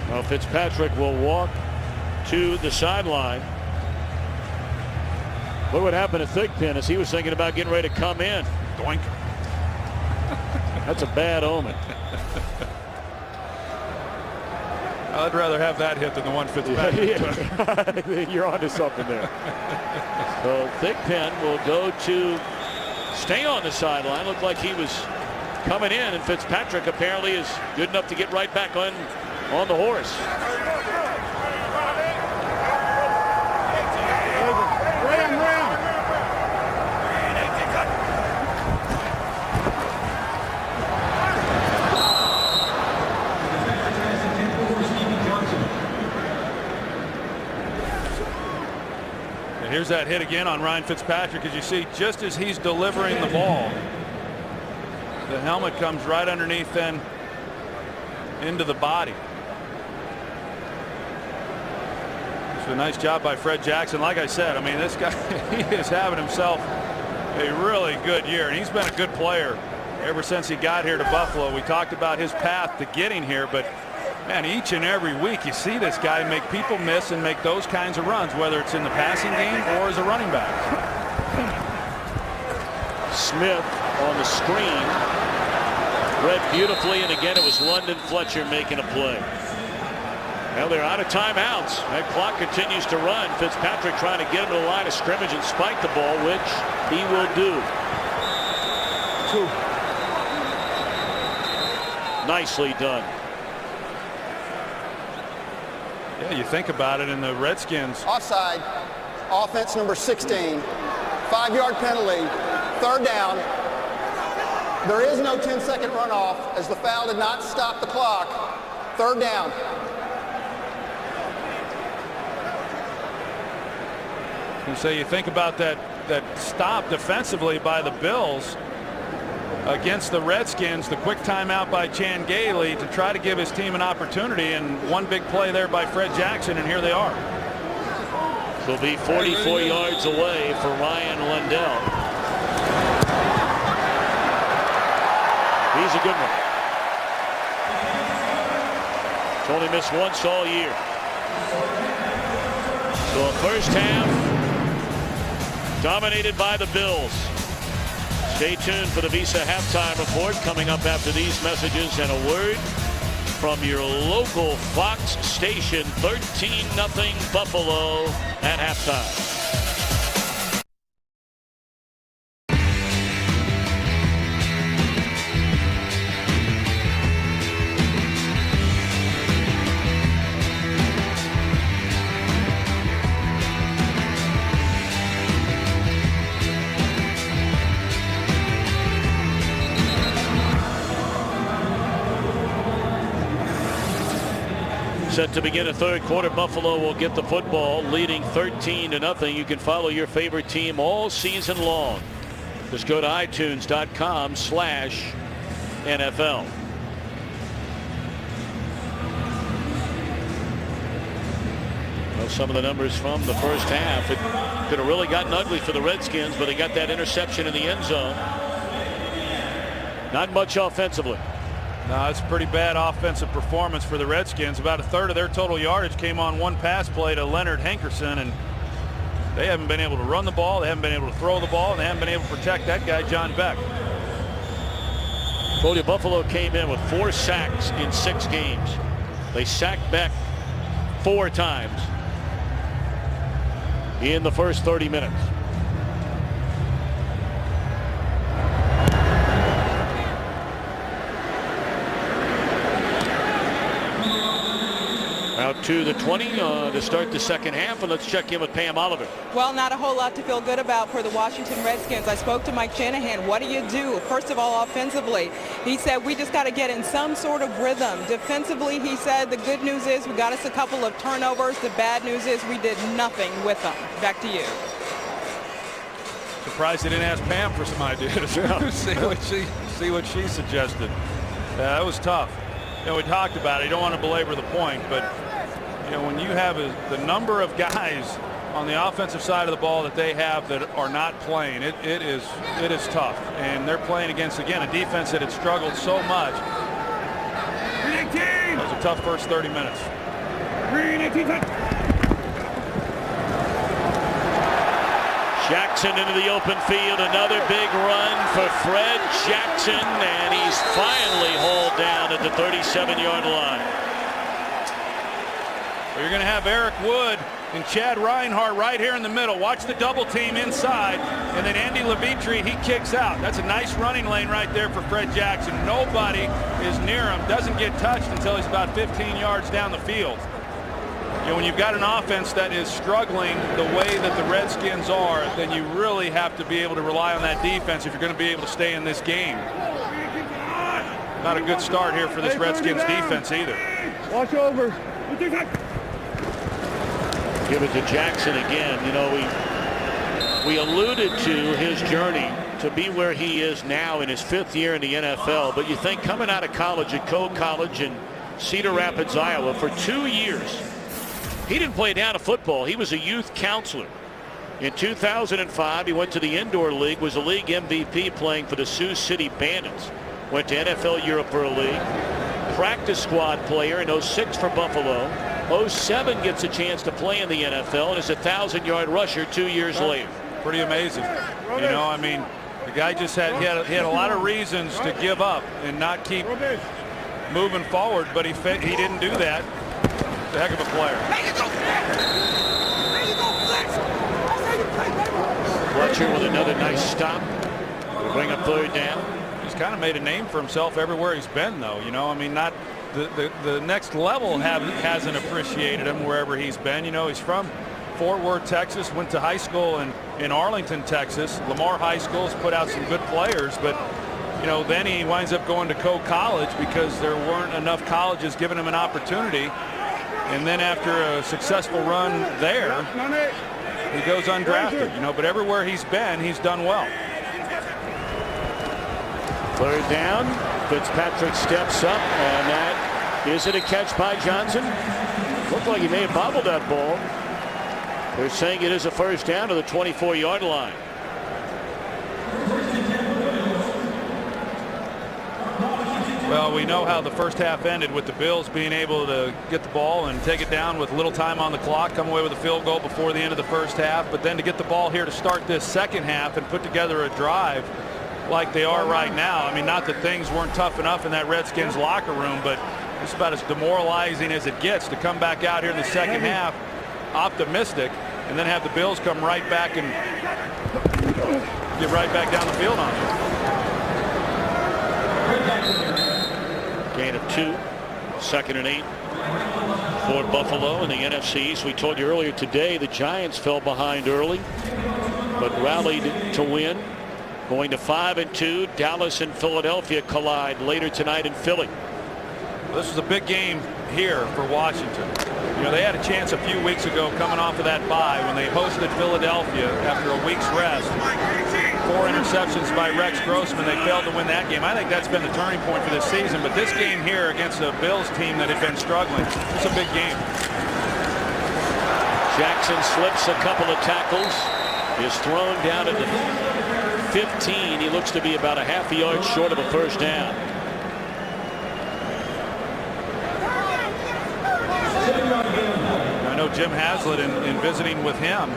Speaker 1: Well, Fitzpatrick will walk to the sideline. What would happen to Thigpen as he was thinking about getting ready to come in?
Speaker 3: Doink.
Speaker 1: That's a bad omen.
Speaker 3: I'd rather have that hit than the one Fitzpatrick took.
Speaker 1: Yeah. You're onto something there. So Thigpen will go to stay on the sideline. Looked like he was coming in, and Fitzpatrick apparently is good enough to get right back on the horse.
Speaker 3: And here's that hit again on Ryan Fitzpatrick. As you see, just as he's delivering the ball, the helmet comes right underneath then into the body. A nice job by Fred Jackson. Like I said, I mean, this guy, he is having himself a really good year, and he's been a good player ever since he got here to Buffalo. We talked about his path to getting here, but man, each and every week you see this guy make people miss and make those kinds of runs, whether it's in the passing game or as a running back.
Speaker 1: Smith on the screen, read beautifully, and again it was London Fletcher making a play. Well, they're out of timeouts. That clock continues to run. Fitzpatrick trying to get him to the line of scrimmage and spike the ball, which he will do. Nicely done.
Speaker 3: Yeah, you think about it, in the Redskins.
Speaker 5: Offside. Offense number 16. 5-yard penalty. 3rd down. There is no 10-second runoff as the foul did not stop the clock. 3rd down.
Speaker 3: And so you think about that stop defensively by the Bills against the Redskins, the quick timeout by Chan Gailey to try to give his team an opportunity, and one big play there by Fred Jackson, and here they are.
Speaker 1: Will be 44 yards away for Ryan Lundell. He's a good one. He's only missed once all year. So a first half dominated by the Bills. Stay tuned for the Visa halftime report coming up after these messages and a word from your local Fox station. 13-0 Buffalo at halftime. Set to begin a third quarter. Buffalo will get the football, leading 13-0. You can follow your favorite team all season long. Just go to iTunes.com/NFL. Well, some of the numbers from the first half. It could have really gotten ugly for the Redskins, but they got that interception in the end zone. Not much offensively.
Speaker 3: No, it's a pretty bad offensive performance for the Redskins. About a third of their total yardage came on one pass play to Leonard Hankerson, and they haven't been able to run the ball, they haven't been able to throw the ball, and they haven't been able to protect that guy, John Beck.
Speaker 1: Told you Buffalo came in with 4 sacks in 6 games. They sacked Beck 4 times in the first 30 minutes. Out to the 20 to start the second half, and let's check in with Pam Oliver.
Speaker 2: Well, not a whole lot to feel good about for the Washington Redskins. I spoke to Mike Shanahan. What do you do? First of all, offensively, he said we just got to get in some sort of rhythm. Defensively, he said the good news is we got us a couple of turnovers. The bad news is we did nothing with them. Back to you.
Speaker 3: Surprised they didn't ask Pam for some ideas. see what she suggested. That was tough. We talked about it. You don't want to belabor the point, but when you have the number of guys on the offensive side of the ball that they have that are not playing, it is tough. And they're playing against, again, a defense that had struggled so much. It was a tough first 30 minutes.
Speaker 1: Jackson into the open field. Another big run for Fred Jackson, and he's finally hauled down at the 37-yard line.
Speaker 3: Well, you're going to have Eric Wood and Chad Reinhardt right here in the middle. Watch the double team inside, and then Andy Levitre, he kicks out. That's a nice running lane right there for Fred Jackson. Nobody is near him. Doesn't get touched until he's about 15 yards down the field. When you've got an offense that is struggling the way that the Redskins are, then you really have to be able to rely on that defense if you're going to be able to stay in this game. Not a good start here for this Redskins defense either.
Speaker 6: Watch over.
Speaker 1: Give it to Jackson again. We alluded to his journey to be where he is now in his 5th year in the NFL, but you think coming out of college at Cole College in Cedar Rapids, Iowa, for 2 years, he didn't play down a football. He was a youth counselor. In 2005, he went to the indoor league, was a league MVP playing for the Sioux City Bandits. Went to NFL Europe for a league. Practice squad player in 06 for Buffalo. 07 gets a chance to play in the NFL and is a 1,000-yard rusher 2 years later.
Speaker 3: Pretty amazing. The guy just had a lot of reasons to give up and not keep moving forward, but he didn't do that. He's a heck of a player.
Speaker 1: Fletcher with another nice stop. We'll bring up 3rd down.
Speaker 3: He's kind of made a name for himself everywhere he's been, though. Not the next level hasn't appreciated him wherever he's been. He's from Fort Worth, Texas, went to high school in Arlington, Texas. Lamar High School's put out some good players, but then he winds up going to Cole College because there weren't enough colleges giving him an opportunity. And then after a successful run there, he goes undrafted. But everywhere he's been, he's done well.
Speaker 1: 3rd down. Fitzpatrick steps up, and that is it a catch by Johnson? Looked like he may have bobbled that ball. They're saying it is a 1st down to the 24-yard line.
Speaker 3: Well, we know how the first half ended with the Bills being able to get the ball and take it down with little time on the clock, come away with a field goal before the end of the first half. But then to get the ball here to start this second half and put together a drive like they are right now. Not that things weren't tough enough in that Redskins locker room, but it's about as demoralizing as it gets to come back out here in the second half optimistic and then have the Bills come right back and get right back down the field on them.
Speaker 1: Gain of 2, 2nd and 8 for Buffalo in the NFC East. We told you earlier today the Giants fell behind early, but rallied to win. Going to 5-2. Dallas and Philadelphia collide later tonight in Philly.
Speaker 3: This was a big game here for Washington. They had a chance a few weeks ago coming off of that bye when they hosted Philadelphia after a week's rest. 4 interceptions by Rex Grossman. They failed to win that game. I think that's been the turning point for this season. But this game here against a Bills team that had been struggling, it's a big game.
Speaker 1: Jackson slips a couple of tackles. Is thrown down at the 15. He looks to be about a half a yard short of a 1st down.
Speaker 3: I know Jim Haslett in visiting with him,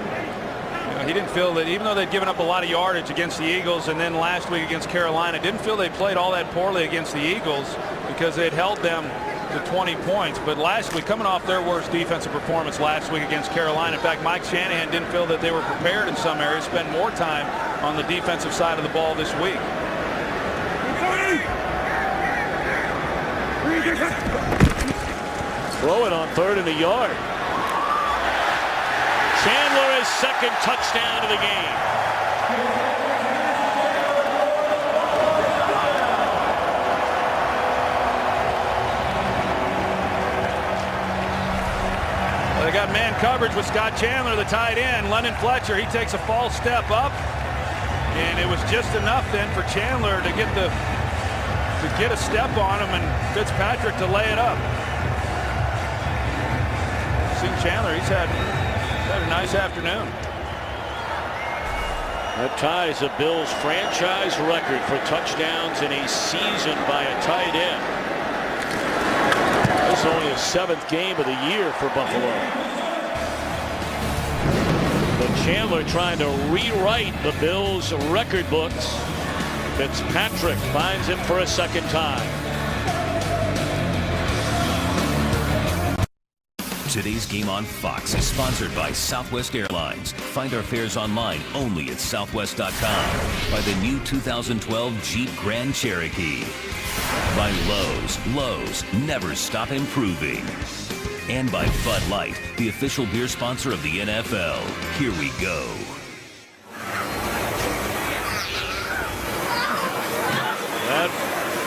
Speaker 3: he didn't feel that even though they'd given up a lot of yardage against the Eagles and then last week against Carolina, didn't feel they played all that poorly against the Eagles because they had held them to 20 points. But last week, coming off their worst defensive performance last week against Carolina, in fact, Mike Shanahan didn't feel that they were prepared in some areas, spend more time on the defensive side of the ball this week.
Speaker 1: Throw it on 3rd and a yard. Chandler, his 2nd touchdown of the game.
Speaker 3: Well, they got man coverage with Scott Chandler, the tight end. Lennon Fletcher, he takes a false step up And it was just enough then for Chandler to get a step on him and Fitzpatrick to lay it up. See Chandler, he's had a nice afternoon.
Speaker 1: That ties the Bills' franchise record for touchdowns in a season by a tight end. This is only his 7th game of the year for Buffalo. But Chandler trying to rewrite the Bills' record books. Fitzpatrick finds him for a second time.
Speaker 4: Today's game on Fox is sponsored by Southwest Airlines. Find our fares online only at southwest.com. By the new 2012 Jeep Grand Cherokee. By Lowe's. Lowe's, never stop improving. And by Bud Light, the official beer sponsor of the NFL. Here we go.
Speaker 1: That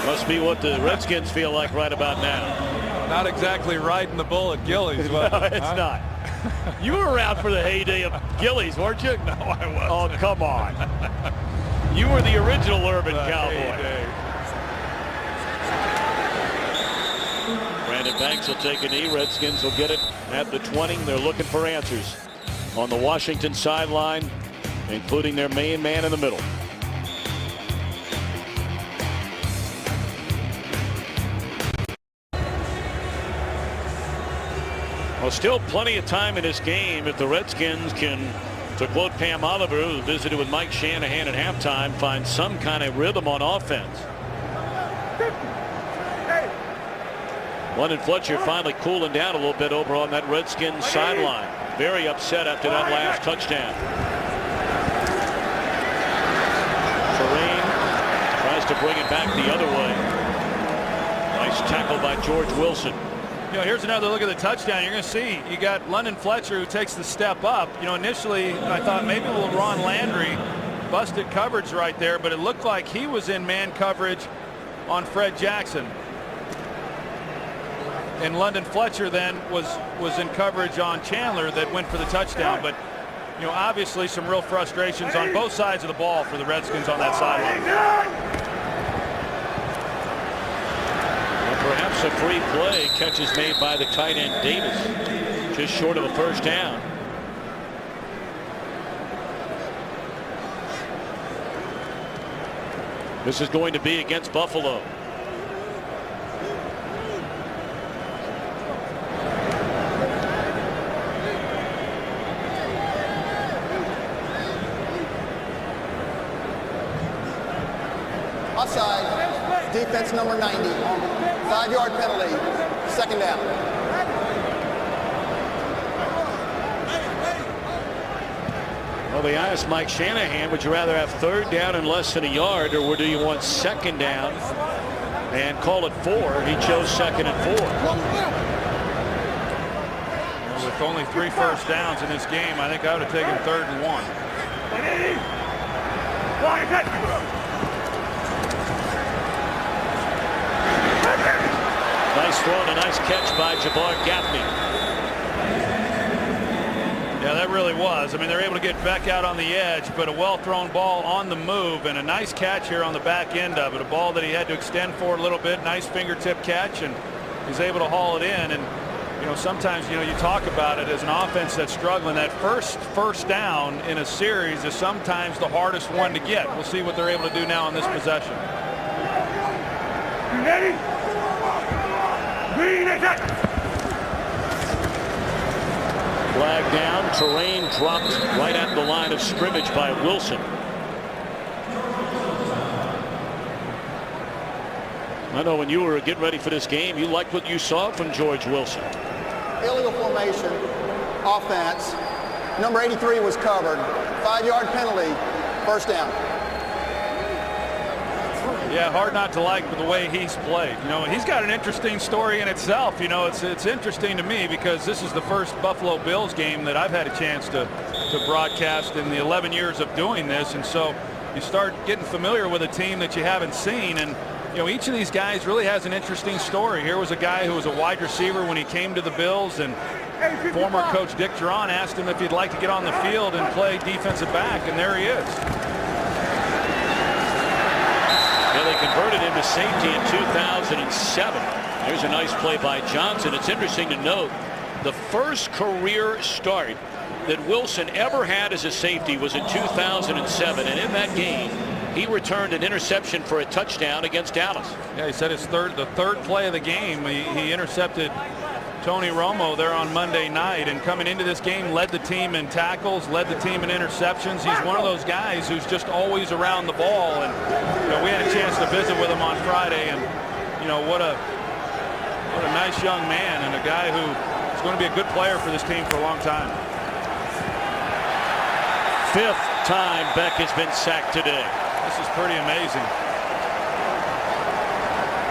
Speaker 1: must be what the Redskins feel like right about now.
Speaker 3: Not exactly riding the bull at Gillies.
Speaker 1: No, it's not. You were around for the heyday of Gillies, weren't you?
Speaker 3: No, I wasn't.
Speaker 1: Oh, come on. You were the original urban cowboy.
Speaker 3: Heyday.
Speaker 1: Brandon Banks will take a knee. Redskins will get it at the 20. They're looking for answers on the Washington sideline, including their main man in the middle. Well, still plenty of time in this game if the Redskins can, to quote Pam Oliver, who visited with Mike Shanahan at halftime, find some kind of rhythm on offense. London Fletcher finally cooling down a little bit over on that Redskins sideline. Very upset after that last touchdown. Terrain tries to bring it back the other way. Nice tackle by George Wilson.
Speaker 3: You know, here's another look at the touchdown. You're going to see you got London Fletcher who takes the step up. You know, initially I thought maybe LeRon Landry busted coverage right there, but it looked like he was in man coverage on Fred Jackson. And London Fletcher then was in coverage on Chandler that went for the touchdown. But, you know, obviously some real frustrations on both sides of the ball for the Redskins on that sideline.
Speaker 1: Perhaps a free play. Catches made by the tight end Davis, just short of a first down. This is going to be against Buffalo.
Speaker 5: Offside. Defense number 90. 5-yard penalty. Second down.
Speaker 1: Well, they asked Mike Shanahan, would you rather have third down and less than a yard, or do you want second down and call it 4? He chose second and 4.
Speaker 3: With only 3 first downs in this game, I think I would have taken 3rd and 1.
Speaker 1: Nice throw and a nice catch by Jabbar Gaffney.
Speaker 3: Yeah, that really was. I mean, they're able to get Beck out on the edge, but a well-thrown ball on the move and a nice catch here on the back end of it. A ball that he had to extend forward a little bit. Nice fingertip catch, and he's able to haul it in. And, you know, sometimes, you know, you talk about it as an offense that's struggling. That first down in a series is sometimes the hardest one to get. We'll see what they're able to do now on this possession.
Speaker 6: Ready? Green attack.
Speaker 1: Flag down. Terrain dropped right at the line of scrimmage by Wilson. I know when you were getting ready for this game, you liked what you saw from George Wilson.
Speaker 5: Illegal formation. Offense. Number 83 was covered. 5-yard penalty. First down.
Speaker 3: Yeah, hard not to like the way he's played. You know, he's got an interesting story in itself. You know, it's interesting to me because this is the first Buffalo Bills game that I've had a chance to broadcast in the 11 years of doing this. And so you start getting familiar with a team that you haven't seen. And, you know, each of these guys really has an interesting story. Here was a guy who was a wide receiver when he came to the Bills, and former coach Dick Duran asked him if he'd like to get on the field and play defensive back, and there he is.
Speaker 1: a safety in 2007. There's a nice play by Johnson. It's interesting to note the first career start that Wilson ever had as a safety was in 2007, and in that game he returned an interception for a touchdown against Dallas.
Speaker 3: Yeah, he said the third play of the game he intercepted Tony Romo there on Monday night, and coming into this game led the team in tackles, led the team in interceptions. He's one of those guys who's just always around the ball, and we had a chance to visit with him on Friday, and what a nice young man, and a guy who is going to be a good player for this team for a long time.
Speaker 1: Fifth time Beck has been sacked today.
Speaker 3: This is pretty amazing.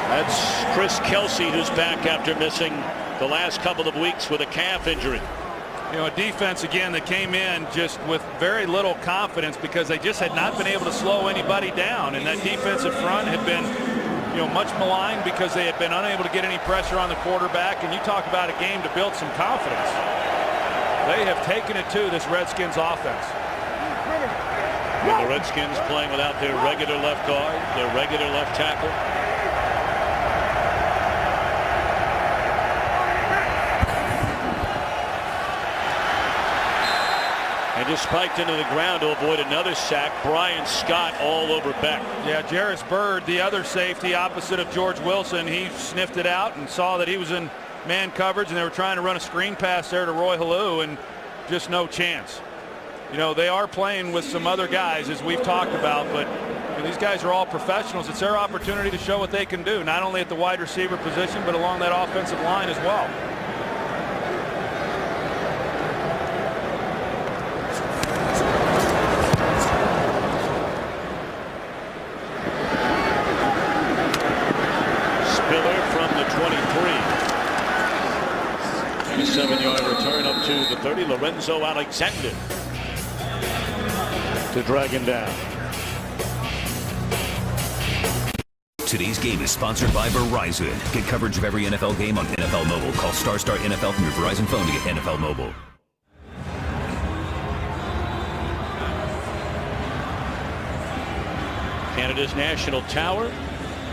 Speaker 1: That's Chris Kelsey, who's back after missing the last couple of weeks with a calf injury.
Speaker 3: A defense again that came in just with very little confidence because they just had not been able to slow anybody down, and that defensive front had been much maligned because they had been unable to get any pressure on the quarterback. And you talk about a game to build some confidence. They have taken it to this Redskins offense.
Speaker 1: And the Redskins playing without their regular left guard, their regular left tackle. And just spiked into the ground to avoid another sack. Brian Scott all over Beck.
Speaker 3: Yeah, Jarris Byrd, the other safety opposite of George Wilson, he sniffed it out and saw that he was in man coverage, and they were trying to run a screen pass there to Roy Halou, and just no chance. They are playing with some other guys, as we've talked about, but these guys are all professionals. It's their opportunity to show what they can do, not only at the wide receiver position, but along that offensive line as well.
Speaker 1: Spiller from the 23. And a 7-yard return up to the 30. Lorenzo Alexander to drag him down.
Speaker 4: Today's game is sponsored by Verizon. Get coverage of every NFL game on NFL Mobile. Call ** NFL from your Verizon phone to get NFL Mobile.
Speaker 1: Canada's National Tower,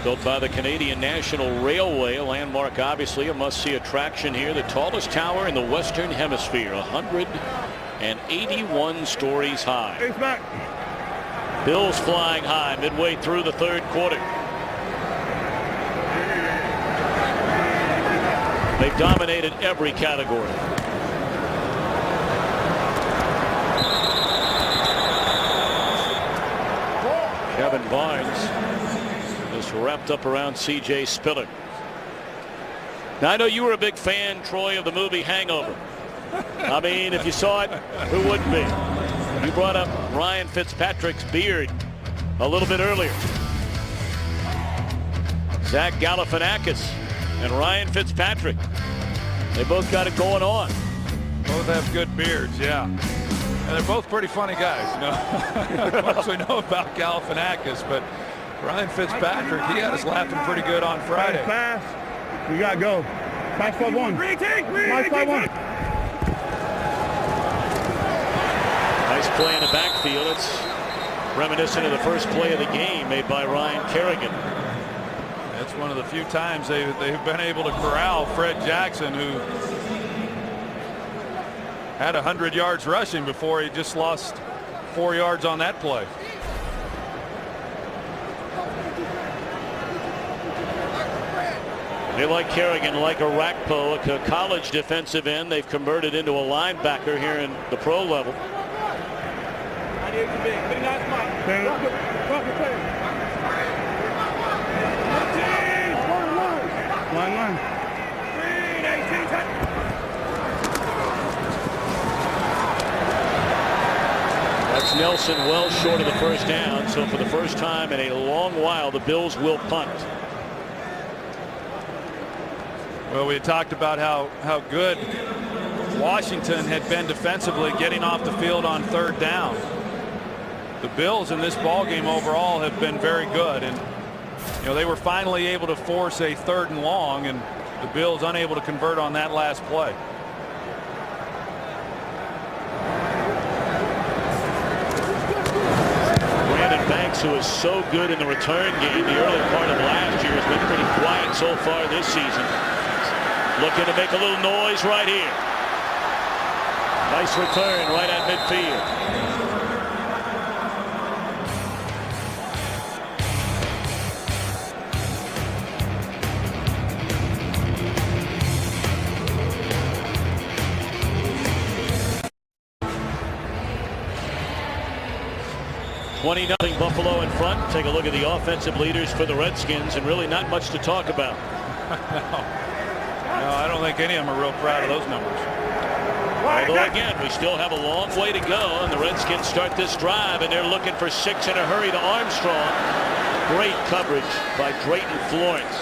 Speaker 1: built by the Canadian National Railway, a landmark, obviously a must-see attraction here. The tallest tower in the Western Hemisphere, 181 stories high. Bills flying high midway through the third quarter. They've dominated every category. Kevin Barnes is wrapped up around C.J. Spiller. Now, I know you were a big fan, Troy, of the movie Hangover. I mean, if you saw it, who wouldn't be? You brought up Ryan Fitzpatrick's beard a little bit earlier. Zach Galifianakis and Ryan Fitzpatrick. They both got it going on.
Speaker 3: Both have good beards, yeah. And they're both pretty funny guys, Of course, we know about Galifianakis, but Ryan Fitzpatrick, he had us laughing pretty good on Friday.
Speaker 6: Pass. You got to go. Pass 5-1. Pass 5-1.
Speaker 1: Nice play in the backfield. It's reminiscent of the first play of the game made by Ryan Kerrigan.
Speaker 3: That's one of the few times they've been able to corral Fred Jackson, who had 100 yards rushing before he just lost 4 yards on that play.
Speaker 1: They like Kerrigan, like Arakpo, a college defensive end. They've converted into a linebacker here in the pro level. That's Nelson well short of the first down. So for the first time in a long while, the Bills will punt.
Speaker 3: Well, we had talked about how good Washington had been defensively getting off the field on third down. The Bills in this ballgame overall have been very good, and they were finally able to force a 3rd and long, and the Bills unable to convert on that last play.
Speaker 1: Brandon Banks Banks, who was so good in the return game the early part of last year, has been pretty quiet so far this season. Looking to make a little noise right here. Nice return right at midfield. $20-0 Buffalo in front. Take a look at the offensive leaders for the Redskins, and really not much to talk about.
Speaker 3: No, I don't think any of them are real proud of those numbers.
Speaker 1: Although again, we still have a long way to go, and the Redskins start this drive, and they're looking for 6 in a hurry to Armstrong. Great coverage by Drayton Florence.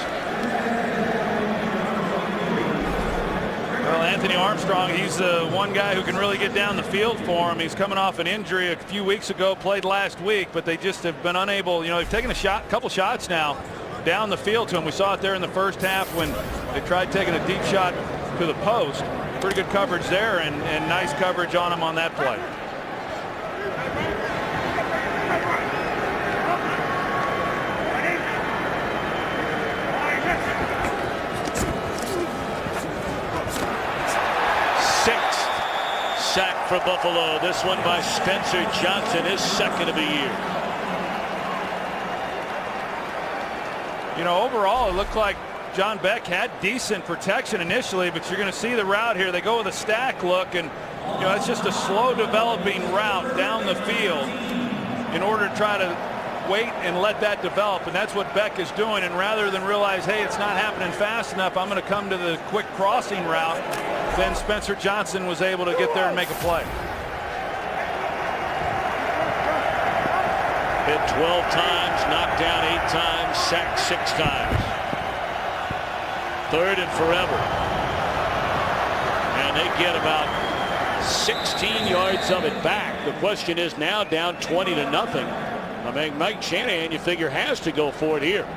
Speaker 3: Well, Anthony Armstrong, he's the one guy who can really get down the field for him. He's coming off an injury a few weeks ago, played last week, but they just have been unable. You know, they've taken a couple shots now down the field to him. We saw it there in the first half when they tried taking a deep shot to the post. Pretty good coverage there, and nice coverage on him on that play.
Speaker 1: Sack for Buffalo. This one by Spencer Johnson, his second of the year.
Speaker 3: You know, overall, it looked like John Beck had decent protection initially, but you're going to see the route here. They go with a stack look, and you know, it's just a slow developing route down the field in order to try to wait and let that develop, and that's what Beck is doing. And rather than realize, hey, it's not happening fast enough, I'm going to come to the quick crossing route, then Spencer Johnson was able to get there and make a play.
Speaker 1: Hit 12 times, knocked down 8 times, sacked 6 times. 3rd and forever. And they get about 16 yards of it back. The question is now down 20-0. I mean, Mike Shanahan, you figure, has to go for it here.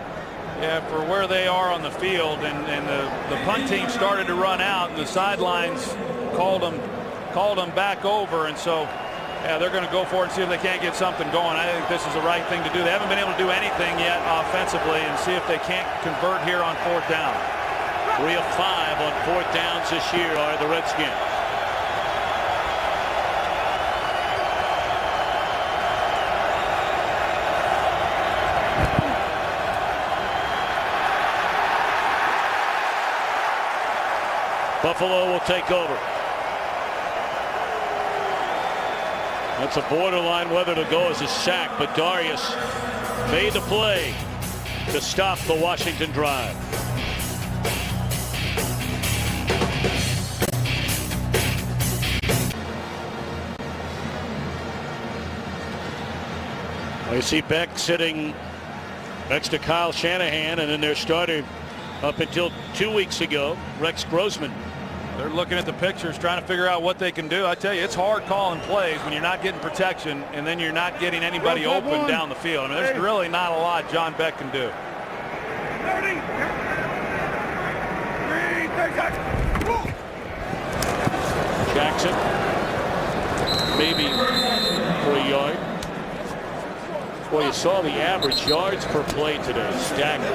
Speaker 3: Yeah, for where they are on the field, and the punt team started to run out, and the sidelines called them back over, and so yeah, they're going to go for it and see if they can't get something going. I think this is the right thing to do. They haven't been able to do anything yet offensively, and see if they can't convert here on 4th down.
Speaker 1: 3 of 5 on 4th downs this year are the Redskins. Buffalo will take over. That's a borderline whether to go as a sack, but Darius made the play to stop the Washington drive. Well, you see Beck sitting next to Kyle Shanahan, and then their starter up until 2 weeks ago, Rex Grossman.
Speaker 3: They're looking at the pictures, trying to figure out what they can do. I tell you, it's hard calling plays when you're not getting protection and then you're not getting anybody open down the field. I mean, there's really not a lot John Beck can do.
Speaker 1: Jackson, maybe for a yard. Well, you saw the average yards per play today. Staggering.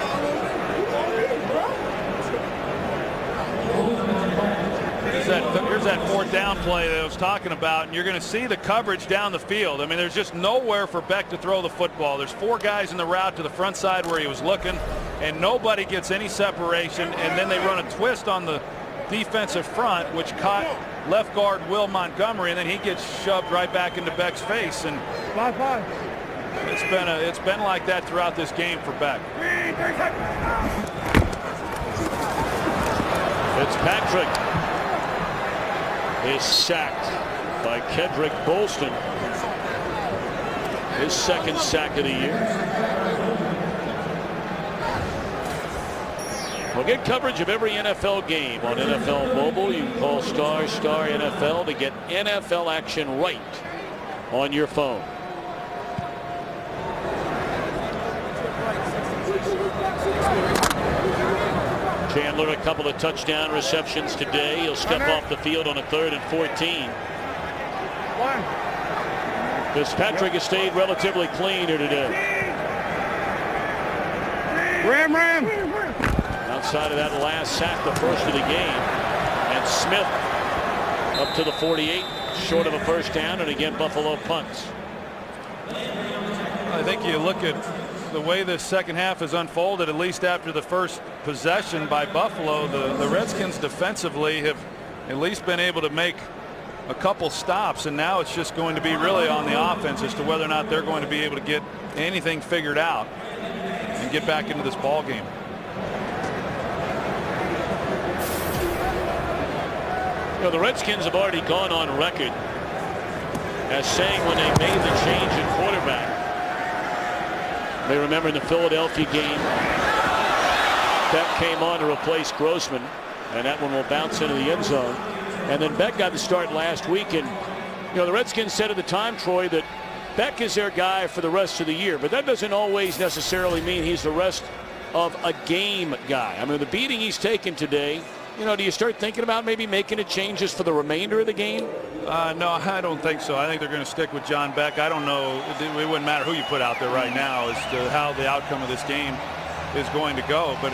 Speaker 3: Here's that 4th down play that I was talking about, and you're going to see the coverage down the field. I mean, there's just nowhere for Beck to throw the football. There's 4 guys in the route to the front side where he was looking, and nobody gets any separation, and then they run a twist on the defensive front, which caught left guard Will Montgomery, and then he gets shoved right back into Beck's face. And it's been like that throughout this game for Beck.
Speaker 1: Fitzpatrick is sacked by Kedrick Bolston. His 2nd sack of the year. We'll get coverage of every NFL game on NFL Mobile. You can call ** NFL to get NFL action right on your phone. Chandler, a couple of touchdown receptions today. He'll step off the field on a 3rd and 14. Fitzpatrick has stayed relatively clean here today.
Speaker 6: Ram.
Speaker 1: Outside of that last sack, the first of the game. And Smith up to the 48, short of a first down, and again Buffalo punts.
Speaker 3: I think you look at the way this second half has unfolded, at least after the first possession by Buffalo, the Redskins defensively have at least been able to make a couple stops, and now it's just going to be really on the offense as to whether or not they're going to be able to get anything figured out and get back into this ball game.
Speaker 1: You know, the Redskins have already gone on record as saying when they made the change in quarterback. They remember in the Philadelphia game, Beck came on to replace Grossman, and that one will bounce into the end zone. And then Beck got the start last week, and you know the Redskins said at the time, Troy, that Beck is their guy for the rest of the year, but that doesn't always necessarily mean he's the rest of a game guy. I mean, the beating he's taken today, you know, do you start thinking about maybe making it changes for the remainder of the game?
Speaker 3: No, I don't think so. I think they're going to stick with John Beck. I don't know. It wouldn't matter who you put out there right now as to how the outcome of this game is going to go. But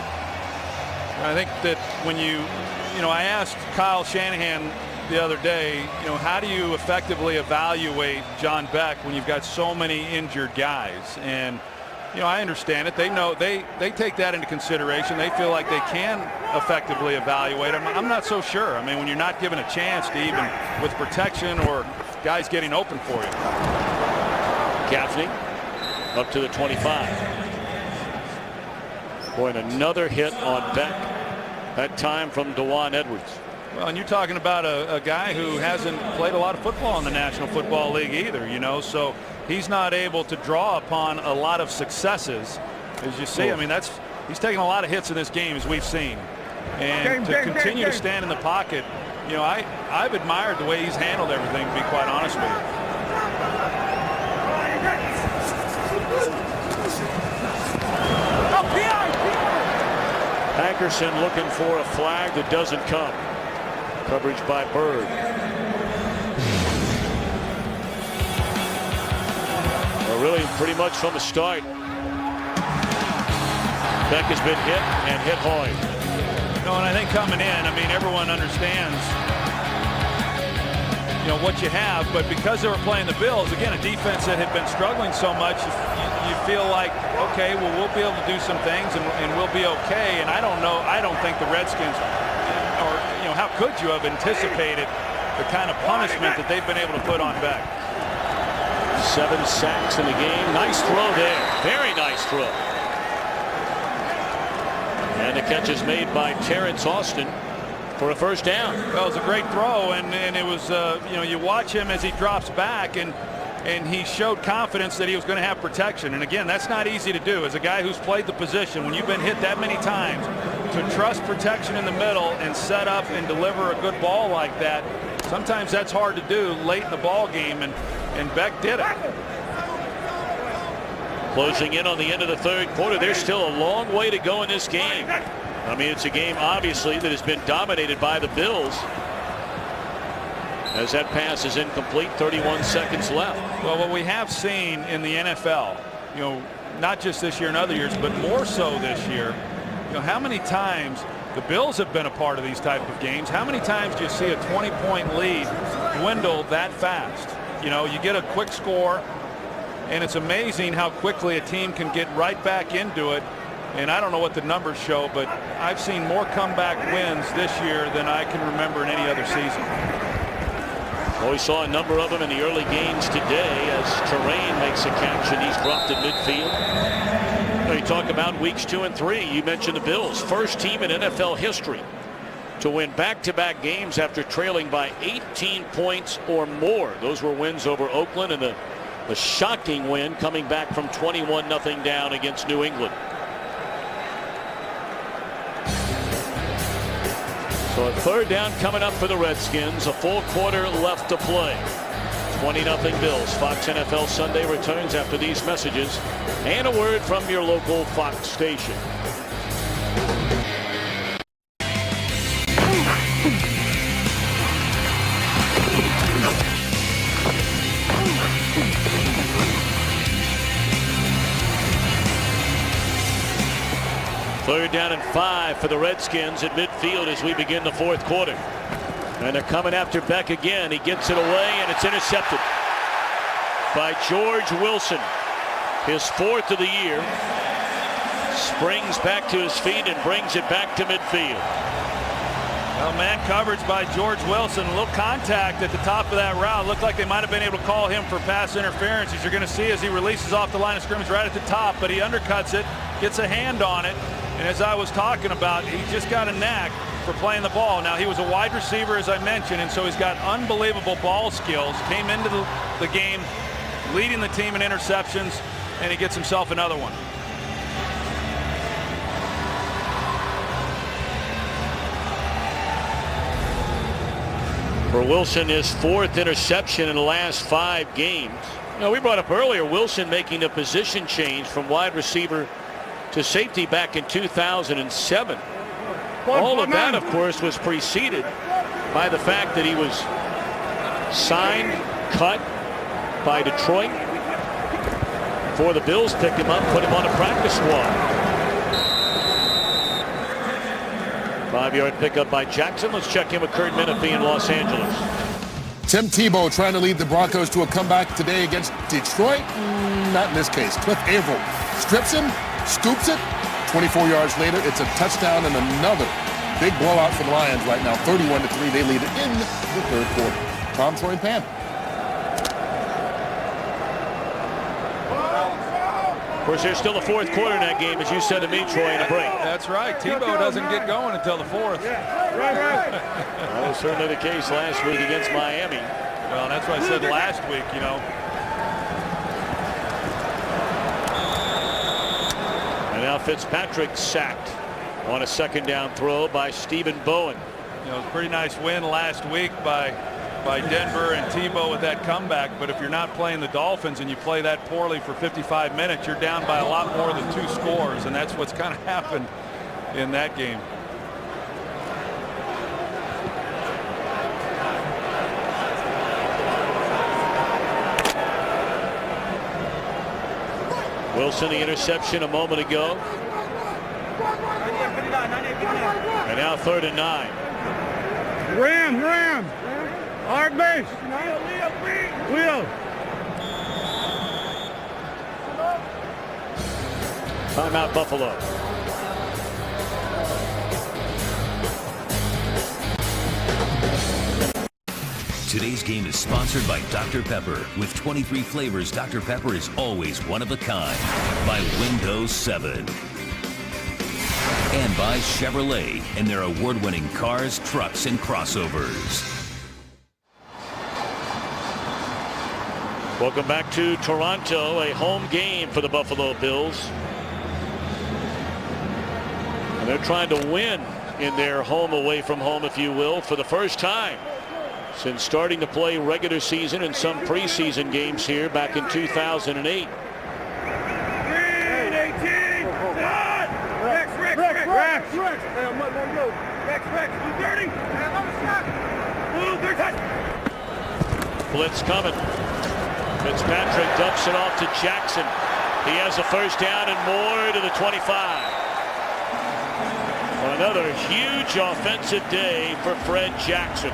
Speaker 3: I think that when I asked Kyle Shanahan the other day, how do you effectively evaluate John Beck when you've got so many injured guys? And I understand it. They know they take that into consideration. They feel like they can effectively evaluate him. I'm not so sure. I mean, when you're not given a chance to even with protection or guys getting open for you.
Speaker 1: Gaffney up to the 25. Boy, and another hit on Beck. That time from Dewan Edwards.
Speaker 3: Well, and you're talking about a guy who hasn't played a lot of football in the National Football League either, so he's not able to draw upon a lot of successes, as you see. I mean, he's taking a lot of hits in this game, as we've seen, and to continue to stand in the pocket, I've admired the way he's handled everything, to be quite honest with you.
Speaker 1: Hankerson looking for a flag that doesn't come. Coverage by Bird. Well, really pretty much from the start. Beck has been hit and hit hard.
Speaker 3: And I think coming in, I mean, everyone understands what you have, but because they were playing the Bills, again, a defense that had been struggling so much, you feel like, okay, well, we'll be able to do some things and we'll be okay. And I don't think the Redskins, or how could you have anticipated the kind of punishment that they've been able to put on Beck?
Speaker 1: 7 sacks in the game. Nice throw there. Very nice throw. And the catch is made by Terrence Austin for a first down.
Speaker 3: Well, it was a great throw, and it was, you watch him as he drops back, and he showed confidence that he was going to have protection. And again, that's not easy to do. As a guy who's played the position, when you've been hit that many times, to trust protection in the middle and set up and deliver a good ball like that, sometimes that's hard to do late in the ball game, and Beck did it.
Speaker 1: Closing in on the end of the third quarter. There's still a long way to go in this game. I mean, it's a game, obviously, that has been dominated by the Bills. As that pass is incomplete, 31 seconds left.
Speaker 3: Well, what we have seen in the NFL, not just this year and other years, but more so this year, how many times the Bills have been a part of these type of games. How many times do you see a 20-point lead dwindle that fast? You get a quick score, and it's amazing how quickly a team can get right back into it. And I don't know what the numbers show, but I've seen more comeback wins this year than I can remember in any other season.
Speaker 1: Well, we saw a number of them in the early games today as Terrain makes a catch and he's dropped at midfield. You talk about weeks 2 and 3. You mentioned the Bills, first team in NFL history to win back-to-back games after trailing by 18 points or more. Those were wins over Oakland, and the shocking win coming back from 21-0 down against New England. So a third down coming up for the Redskins. A full quarter left to play. 20-0 Bills. Fox NFL Sunday returns after these messages and a word from your local Fox station. 3rd down and 5 for the Redskins at midfield as we begin the 4th quarter. And they're coming after Beck again. He gets it away, and it's intercepted by George Wilson. His 4th of the year. Springs back to his feet and brings it back to midfield.
Speaker 3: Well, man coverage by George Wilson. A little contact at the top of that route. Looked like they might have been able to call him for pass interference, as you're going to see as he releases off the line of scrimmage right at the top. But he undercuts it, gets a hand on it. And as I was talking about, he just got a knack for playing the ball. Now, he was a wide receiver, as I mentioned, and so he's got unbelievable ball skills. Came into the game leading the team in interceptions, and he gets himself another one.
Speaker 1: For Wilson, his 4th interception in the last 5 games. You know, we brought up earlier Wilson making a position change from wide receiver to safety back in 2007. All of that, of course, was preceded by the fact that he was signed, cut by Detroit before the Bills picked him up, put him on a practice squad. 5-yard pickup by Jackson. Let's check in with Kurt Menefee in Los Angeles.
Speaker 7: Tim Tebow trying to lead the Broncos to a comeback today against Detroit. Not in this case. Cliff Averill strips him, scoops it. 24 yards later, it's a touchdown and another big blowout for the Lions right now. 31-3. They lead it in the 3rd quarter. Tom, Troy, and Pam.
Speaker 1: Of course, there's still a 4th quarter in that game, as you said to me, Troy, in a break.
Speaker 3: That's right. Tebow doesn't get going until the 4th.
Speaker 1: That was certainly the case last week against Miami.
Speaker 3: Well, that's what I said last week, you know.
Speaker 1: And now Fitzpatrick sacked on a 2nd down throw by Stephen Bowen.
Speaker 3: You know, it was a pretty nice win last week by Denver and Tebow with that comeback. But if you're not playing the Dolphins and you play that poorly for 55 minutes, you're down by a lot more than 2 scores. And that's what's kind of happened in that game.
Speaker 1: Wilson, the interception a moment ago. And now 3rd and 9.
Speaker 6: Ram. Hard base. Wheel.
Speaker 1: Timeout, Buffalo.
Speaker 4: Today's game is sponsored by Dr. Pepper. With 23 flavors, Dr. Pepper is always one of a kind. By Windows 7. And by Chevrolet and their award-winning cars, trucks, and crossovers.
Speaker 1: Welcome back to Toronto, a home game for the Buffalo Bills. And they're trying to win in their home away from home, if you will, for the first time since starting to play regular season and some preseason games here back in 2008. Blitz coming. Fitzpatrick dumps it off to Jackson. He has a 1st down and more to the 25. Another huge offensive day for Fred Jackson.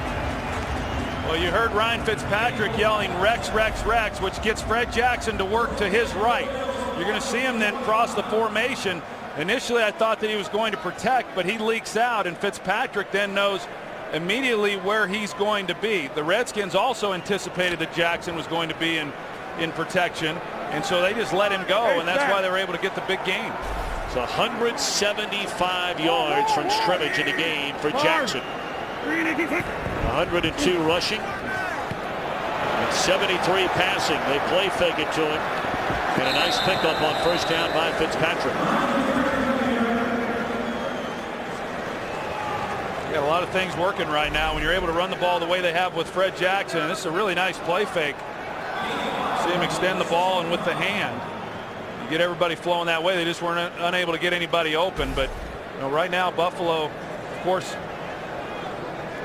Speaker 3: Well, you heard Ryan Fitzpatrick yelling Rex, Rex, Rex, which gets Fred Jackson to work to his right. You're going to see him then cross the formation. Initially, I thought that he was going to protect, but he leaks out, and Fitzpatrick then knows immediately where he's going to be. The Redskins also anticipated that Jackson was going to be in protection, and so they just let him go, and that's why they were able to get the big gain.
Speaker 1: It's 175 yards from scrimmage in the game for Jackson. 102 rushing and 73 passing. They play fake it to him, and a nice pickup on 1st down by Fitzpatrick.
Speaker 3: Got a lot of things working right now when you're able to run the ball the way they have with Fred Jackson. This is a really nice play fake. See him extend the ball, and with the hand, you get everybody flowing that way. They just weren't unable to get anybody open. But you know, right now, Buffalo, of course,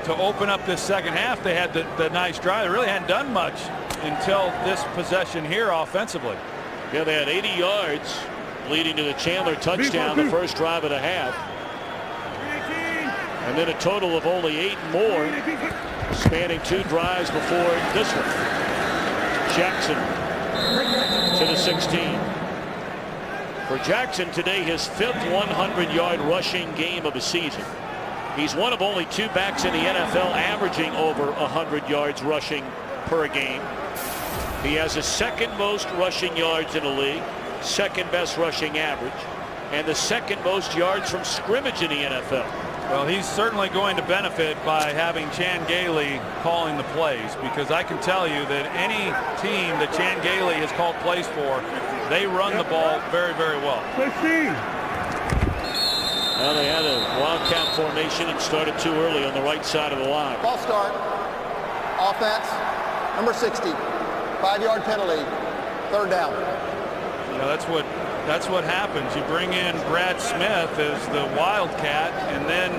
Speaker 3: to open up this 2nd half, they had the nice drive. They really hadn't done much until this possession here offensively.
Speaker 1: Yeah, they had 80 yards leading to the Chandler touchdown the first drive of the half. And then a total of only 8 more, spanning 2 drives before this one. Jackson to the 16. For Jackson today, his 5th 100-yard rushing game of the season. He's one of only 2 backs in the NFL averaging over 100 yards rushing per game. He has the 2nd most rushing yards in the league, 2nd best rushing average, and the 2nd most yards from scrimmage in the NFL.
Speaker 3: Well, he's certainly going to benefit by having Chan Gailey calling the plays, because I can tell you that any team that Chan Gailey has called plays for, they run the ball very, very well.
Speaker 1: Well, they had a wildcat formation and started too early on the right side of the line.
Speaker 5: Ball start. Offense, number 60. 5-yard penalty. 3rd down.
Speaker 3: You know, that's what happens. You bring in Brad Smith as the wildcat, and then,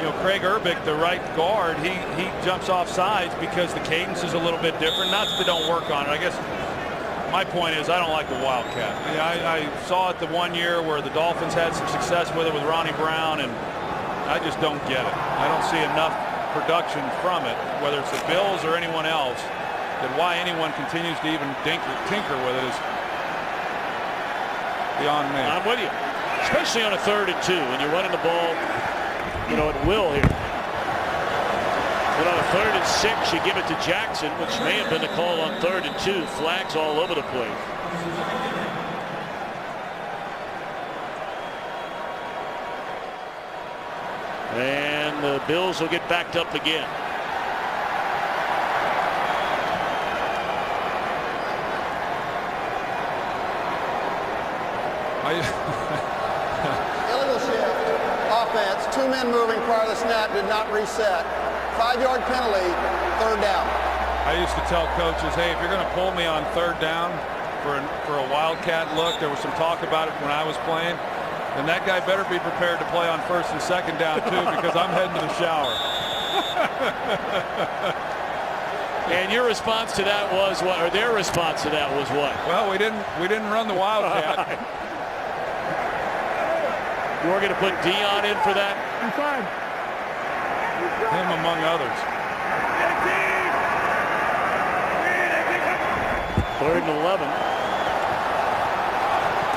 Speaker 3: you know, Craig Urbick, the right guard, he jumps off sides because the cadence is a little bit different. Not that they don't work on it. I guess my point is I don't like the wildcat. I saw it the one year where the Dolphins had some success with it with Ronnie Brown, and I just don't get it. I don't see enough production from it, whether it's the Bills or anyone else, that why anyone continues to even tinker with it is beyond me.
Speaker 1: I'm with you, especially on a 3rd and 2 when you're running the ball, you know, at will here. But on a 3rd and 6, you give it to Jackson, which may have been the call on 3rd and 2. Flags all over the place. And the Bills will get backed up again.
Speaker 5: Illegal shift. Offense. 2 men moving prior to the snap. Did not reset. 5-yard penalty. 3rd down.
Speaker 3: I used to tell coaches, hey, if you're going to pull me on 3rd down for a wildcat look, there was some talk about it when I was playing, then that guy better be prepared to play on 1st and 2nd down too, because I'm heading to the shower.
Speaker 1: And your response to that was what? Or their response to that was what?
Speaker 3: Well, we didn't run the wildcat.
Speaker 1: You were going to put Dion in for that?
Speaker 6: Inside.
Speaker 3: Him among others.
Speaker 1: 3rd and 11.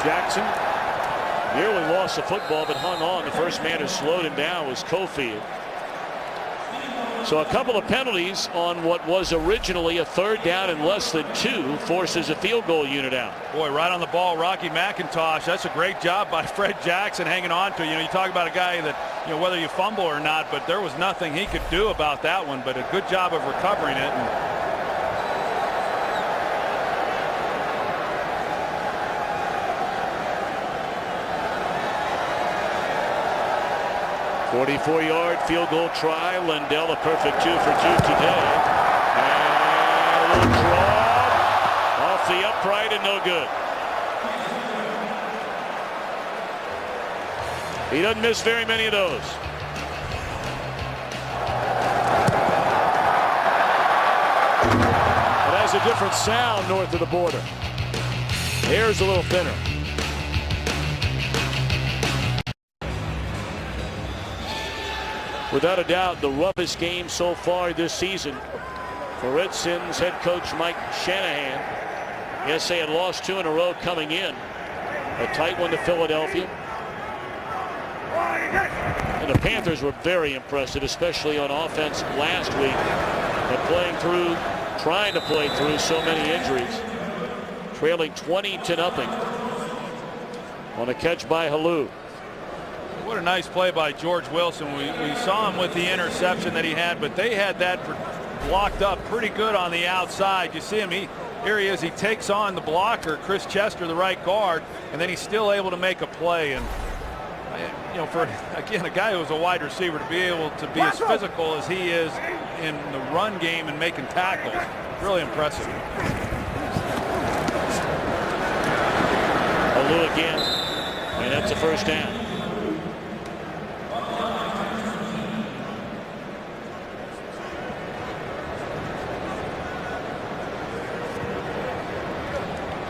Speaker 1: Jackson nearly lost the football but hung on. The first man who slowed him down was Cofield. So a couple of penalties on what was originally a 3rd down and less than 2 forces a field goal unit out.
Speaker 3: Boy, right on the ball, Rocky McIntosh. That's a great job by Fred Jackson hanging on to. You know, you talk about a guy that, you know, whether you fumble or not, but there was nothing he could do about that one, but a good job of recovering it. And
Speaker 1: 44-yard field goal try. Lindell a perfect 2 for 2 today. And a little draw off the upright and no good. He doesn't miss very many of those. It has a different sound north of the border. Air's a little thinner. Without a doubt, the roughest game so far this season for Redskins head coach Mike Shanahan. Yes, they had lost 2 in a row coming in. A tight one to Philadelphia. And the Panthers were very impressive, especially on offense last week, but trying to play through so many injuries. Trailing 20-0 on a catch by Halou.
Speaker 3: what a nice play by George Wilson. We saw him with the interception that he had, but they had that blocked up pretty good on the outside. You see him, here he is, he takes on the blocker, Chris Chester, the right guard, and then he's still able to make a play. And you know, for again a guy who's a wide receiver, to be able to be as physical as he is in the run game and making tackles, really impressive.
Speaker 1: Halou again, and that's a first down.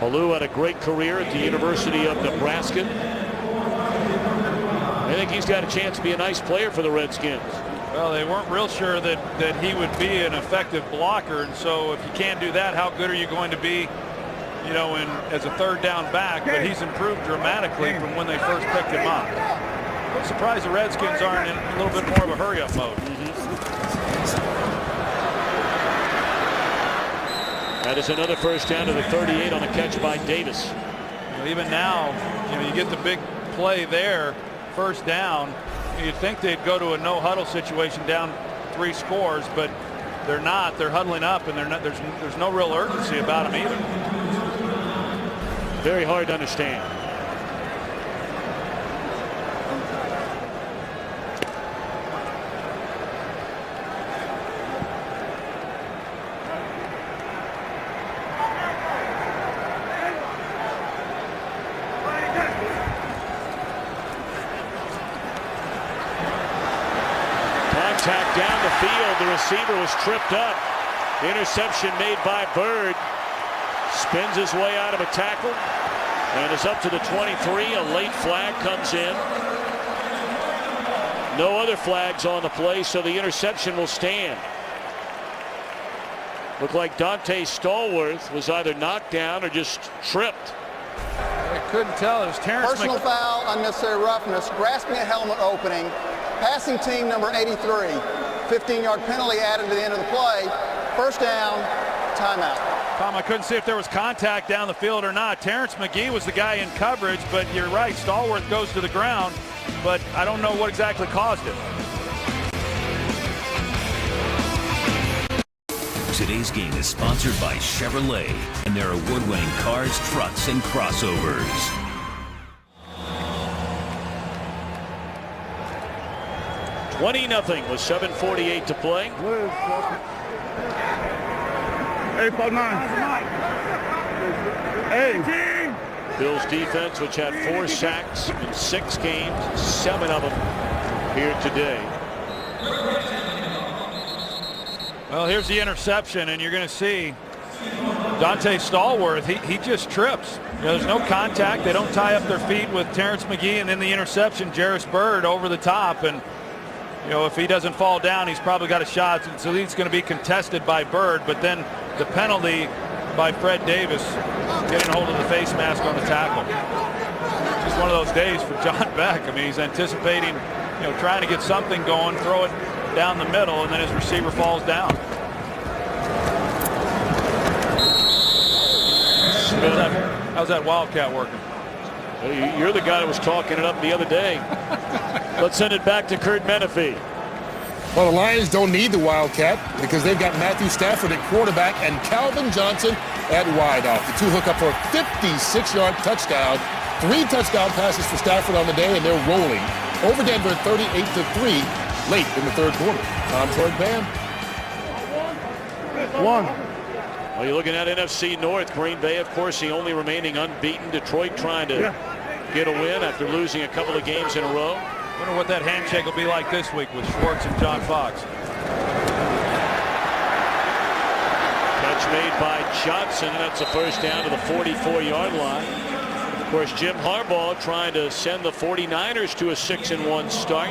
Speaker 1: Alou had a great career at the University of Nebraska. I think he's got a chance to be a nice player for the Redskins.
Speaker 3: Well, they weren't real sure that he would be an effective blocker, and so if you can't do that, how good are you going to be, you know, as a third down back? But he's improved dramatically from when they first picked him up. I'm surprised the Redskins aren't in a little bit more of a hurry-up mode.
Speaker 1: That is another first down to the 38 on a catch by Davis.
Speaker 3: Well, even now, you know, you get the big play there, first down. You'd think they'd go to a no-huddle situation down 3 scores, but they're not. They're huddling up, and there's no real urgency about them either.
Speaker 1: Very hard to understand. Contact down the field. The receiver was tripped up. Interception made by Bird. Spins his way out of a tackle and is up to the 23. A late flag comes in. No other flags on the play, so the interception will stand. Looked like Dante Stallworth was either knocked down or just tripped.
Speaker 3: I couldn't tell. It was Terrence.
Speaker 5: Personal foul, unnecessary roughness, grasping a helmet opening, passing team number 83. 15-yard penalty added to the end of the play. First down, timeout.
Speaker 3: Tom, I couldn't see if there was contact down the field or not. Terrence McGee was the guy in coverage, but you're right. Stallworth goes to the ground, but I don't know what exactly caused it.
Speaker 4: Today's game is sponsored by Chevrolet and their award-winning cars, trucks, and crossovers.
Speaker 1: $20-0 with 7:48 to play.
Speaker 6: 8-9.
Speaker 1: Bills defense, which had 4 sacks in 6 games, 7 of them here today.
Speaker 3: Well, here's the interception, and you're going to see Dante Stallworth. He just trips. You know, there's no contact. They don't tie up their feet with Terrence McGee, and then the interception, Jarris Bird over the top. And you know, if he doesn't fall down, he's probably got a shot. So he's going to be contested by Bird, but then the penalty by Fred Davis getting hold of the face mask on the tackle. Just one of those days for John Beck. I mean, he's anticipating, you know, trying to get something going, throw it down the middle, and then his receiver falls down. How's that Wildcat working?
Speaker 1: You're the guy that was talking it up the other day. Let's send it back to Kurt Menefee.
Speaker 7: Well, the Lions don't need the Wildcat because they've got Matthew Stafford at quarterback and Calvin Johnson at wideout. The two hook up for a 56-yard touchdown. 3 touchdown passes for Stafford on the day, and they're rolling over Denver 38-3 late in the third quarter. Tom Floyd Bam.
Speaker 6: 1.
Speaker 1: Well, you're looking at NFC North. Green Bay, of course, the only remaining unbeaten. Detroit trying to get a win after losing a couple of games in a row.
Speaker 3: Wonder what that handshake will be like this week with Schwartz and John Fox.
Speaker 1: Catch made by Johnson, and that's a first down to the 44-yard line. Of course, Jim Harbaugh trying to send the 49ers to a 6-1 start.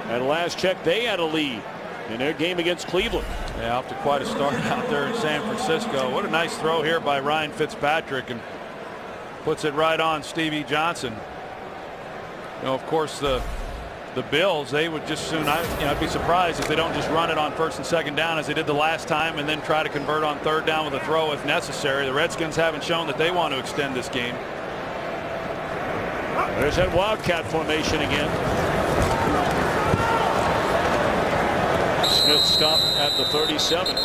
Speaker 1: At last check, they had a lead in their game against Cleveland.
Speaker 3: Yeah, off to quite a start out there in San Francisco. What a nice throw here by Ryan Fitzpatrick, and puts it right on Stevie Johnson. You know, of course, the Bills, they would just soon, I'd be surprised if they don't just run it on 1st and 2nd down as they did the last time, and then try to convert on 3rd down with a throw if necessary. The Redskins haven't shown that they want to extend this game.
Speaker 1: There's that Wildcat formation again. Smith stopped at the 37.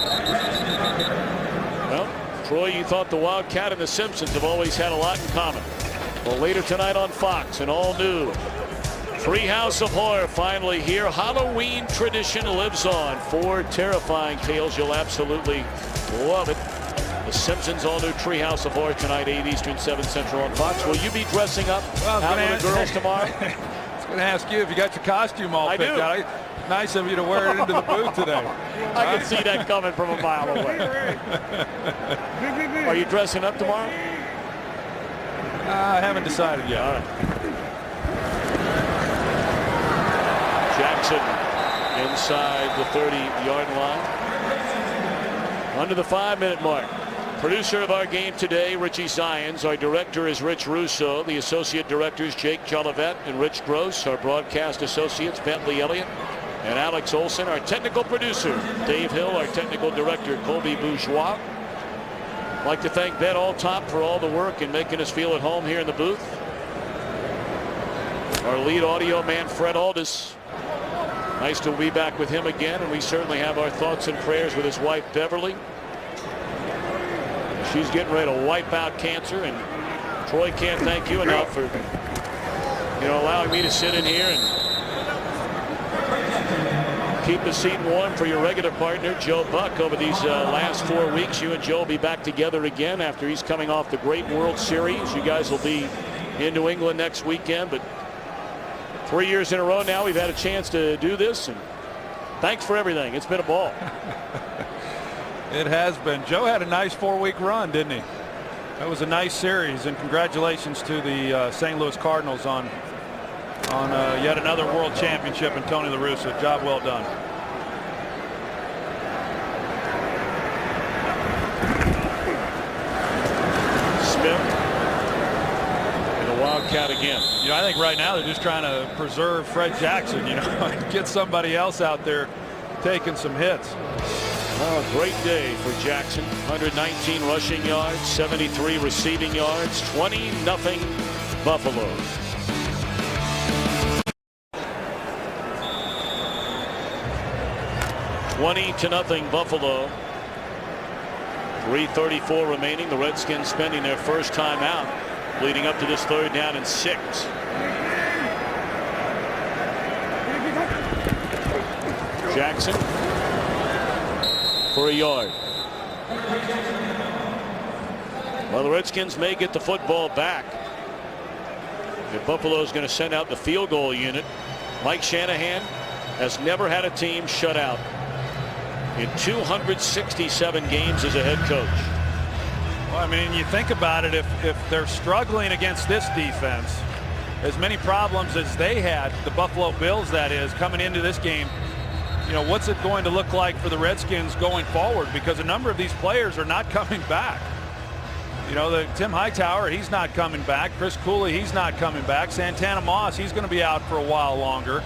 Speaker 1: Well, Troy, you thought the Wildcat and the Simpsons have always had a lot in common. Well, later tonight on Fox, an all-new Treehouse of Horror finally here. Halloween tradition lives on. 4 terrifying tales. You'll absolutely love it. The Simpsons all-new Treehouse of Horror tonight, 8 Eastern, 7 Central on Fox. Will you be dressing up out with the girls tomorrow?
Speaker 3: I was going to ask you if you got your costume all picked out. Nice of you to wear it into the booth today.
Speaker 1: I can see that coming from a mile away. Are you dressing up tomorrow?
Speaker 3: I haven't decided yet.
Speaker 1: All right. Jackson inside the 30-yard line. Under the 5-minute mark. Producer of our game today, Richie Zions. Our director is Rich Russo. The associate directors, Jake Jolivet and Rich Gross. Our broadcast associates, Bentley Elliott and Alex Olson. Our technical producer, Dave Hill. Our technical director, Colby Bourgeois. I'd like to thank Ben Alltop for all the work and making us feel at home here in the booth. Our lead audio man, Fred Aldis. Nice to be back with him again, and we certainly have our thoughts and prayers with his wife, Beverly. She's getting ready to wipe out cancer, and Troy can't thank you enough for, allowing me to sit in here and keep the seat warm for your regular partner, Joe Buck. Over these last 4 weeks, you and Joe will be back together again after he's coming off the great World Series. You guys will be in New England next weekend, but 3 years in a row now we've had a chance to do this, and thanks for everything. It's been a ball.
Speaker 3: It has been. Joe had a nice 4-week run, didn't he? That was a nice series, and congratulations to the St. Louis Cardinals on yet another world championship, and Tony La Russa. Job well done.
Speaker 1: Smith and the Wildcat again.
Speaker 3: I think right now they're just trying to preserve Fred Jackson, get somebody else out there taking some hits.
Speaker 1: Oh, great day for Jackson. 119 rushing yards, 73 receiving yards, 20-0 Buffaloes. $20-0 Buffalo. 3:34 remaining. The Redskins spending their first time out, leading up to this 3rd down and 6. Jackson for a yard. Well, the Redskins may get the football back. If Buffalo is going to send out the field goal unit. Mike Shanahan has never had a team shut out in 267 games as a head coach.
Speaker 3: Well, I mean, you think about it, if they're struggling against this defense, as many problems as they had, the Buffalo Bills that is, coming into this game, what's it going to look like for the Redskins going forward? Because a number of these players are not coming back. The Tim Hightower, he's not coming back. Chris Cooley, he's not coming back. Santana Moss, he's going to be out for a while longer.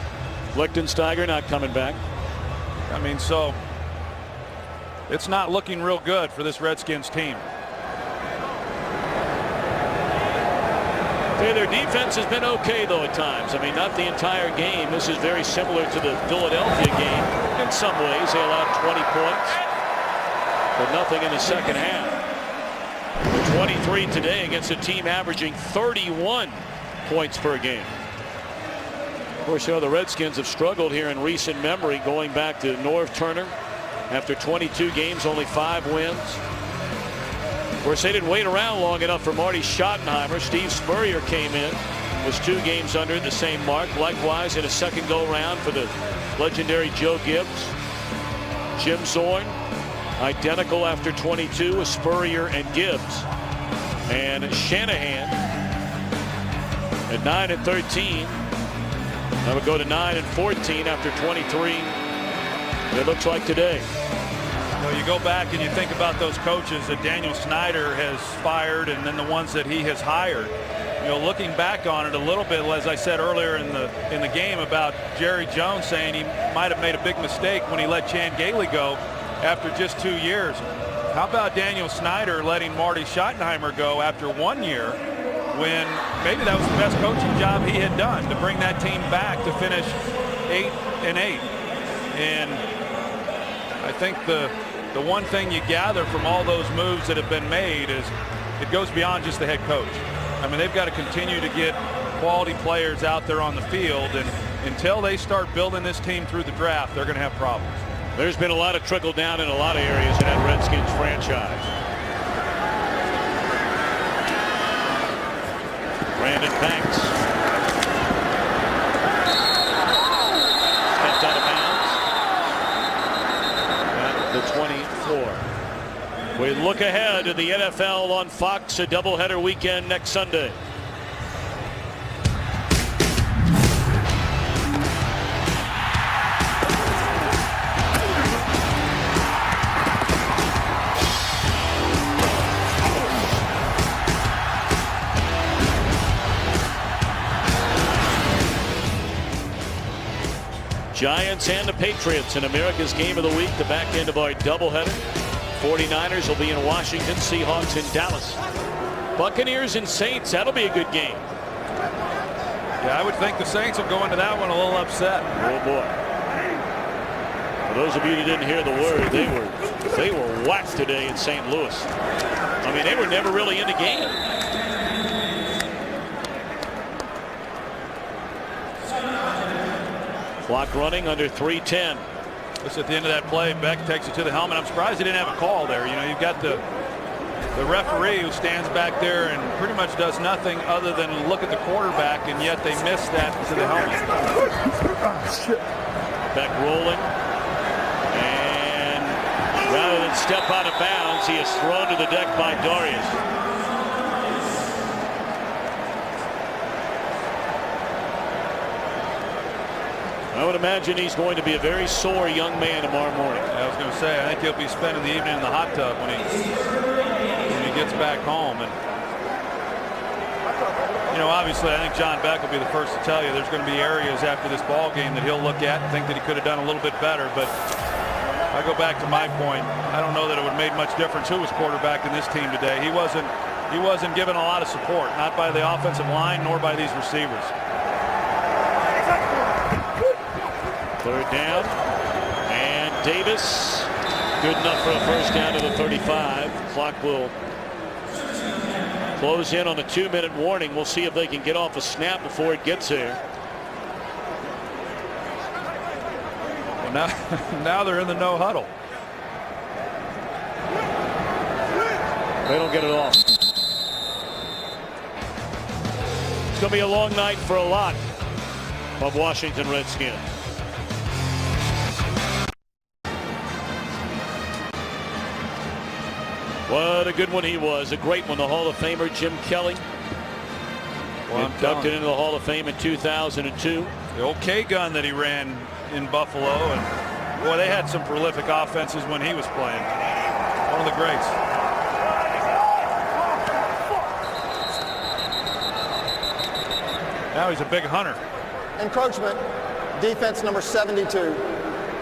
Speaker 1: Lichtensteiger not coming back.
Speaker 3: I mean, so it's not looking real good for this Redskins team.
Speaker 1: Their defense has been okay, though, at times. I mean, not the entire game. This is very similar to the Philadelphia game. In some ways, they allowed 20 points, but nothing in the second half. 23 today against a team averaging 31 points per game. Of course, the Redskins have struggled here in recent memory, going back to Norv Turner. After 22 games, only 5 wins. Of course, they didn't wait around long enough for Marty Schottenheimer. Steve Spurrier came in, was 2 games under the same mark. Likewise, in a second go-round for the legendary Joe Gibbs. Jim Zorn, identical after 22 with Spurrier and Gibbs. And Shanahan at 9-13. That would go to 9-14 after 23. It looks like today.
Speaker 3: You go back and you think about those coaches that Daniel Snyder has fired, and then the ones that he has hired. Looking back on it a little bit, as I said earlier in the game about Jerry Jones saying he might have made a big mistake when he let Chan Gailey go after just 2 years. How about Daniel Snyder letting Marty Schottenheimer go after 1 year, when maybe that was the best coaching job he had done, to bring that team back to finish 8-8. And I think the one thing you gather from all those moves that have been made is it goes beyond just the head coach. I mean, they've got to continue to get quality players out there on the field, and until they start building this team through the draft, they're going to have problems.
Speaker 1: There's been a lot of trickle down in a lot of areas in that Redskins franchise. Brandon Banks stepped out of bounds at the 24. We look ahead to the NFL on Fox, a doubleheader weekend next Sunday. Giants and the Patriots in America's Game of the Week, the back end of our doubleheader. 49ers will be in Washington, Seahawks in Dallas. Buccaneers and Saints, that'll be a good game.
Speaker 3: Yeah, I would think the Saints will go into that one a little upset.
Speaker 1: Oh boy. For those of you that didn't hear the word, they were whacked today in St. Louis. I mean, they were never really in the game. Clock running under 3:10.
Speaker 3: Just at the end of that play, Beck takes it to the helmet. I'm surprised he didn't have a call there. You know, you've got the referee who stands back there and pretty much does nothing other than look at the quarterback, and yet they missed that to the helmet.
Speaker 1: Beck rolling, and rather than step out of bounds, he is thrown to the deck by Darius. I would imagine he's going to be a very sore young man tomorrow morning.
Speaker 3: I was going to say, I think he'll be spending the evening in the hot tub when he gets back home. And you know, obviously, I think John Beck will be the first to tell you there's going to be areas after this ball game that he'll look at and think that he could have done a little bit better. But I go back to my point. I don't know that it would have made much difference who was quarterback in this team today. He wasn't given a lot of support, not by the offensive line nor by these receivers.
Speaker 1: Third down, and Davis good enough for a first down to the 35. Clock will close in on a 2-minute warning. We'll see if they can get off a snap before it gets there.
Speaker 3: Well, now they're in the no huddle.
Speaker 1: They don't get it off. It's going to be a long night for a lot of Washington Redskins. What a good one he was. A great one. The Hall of Famer Jim Kelly.
Speaker 3: Well,
Speaker 1: inducted into the Hall of Fame in 2002.
Speaker 3: The old K-gun that he ran in Buffalo. And boy, they had some prolific offenses when he was playing. One of the greats. Now he's a big hunter.
Speaker 5: Encroachment, defense number 72.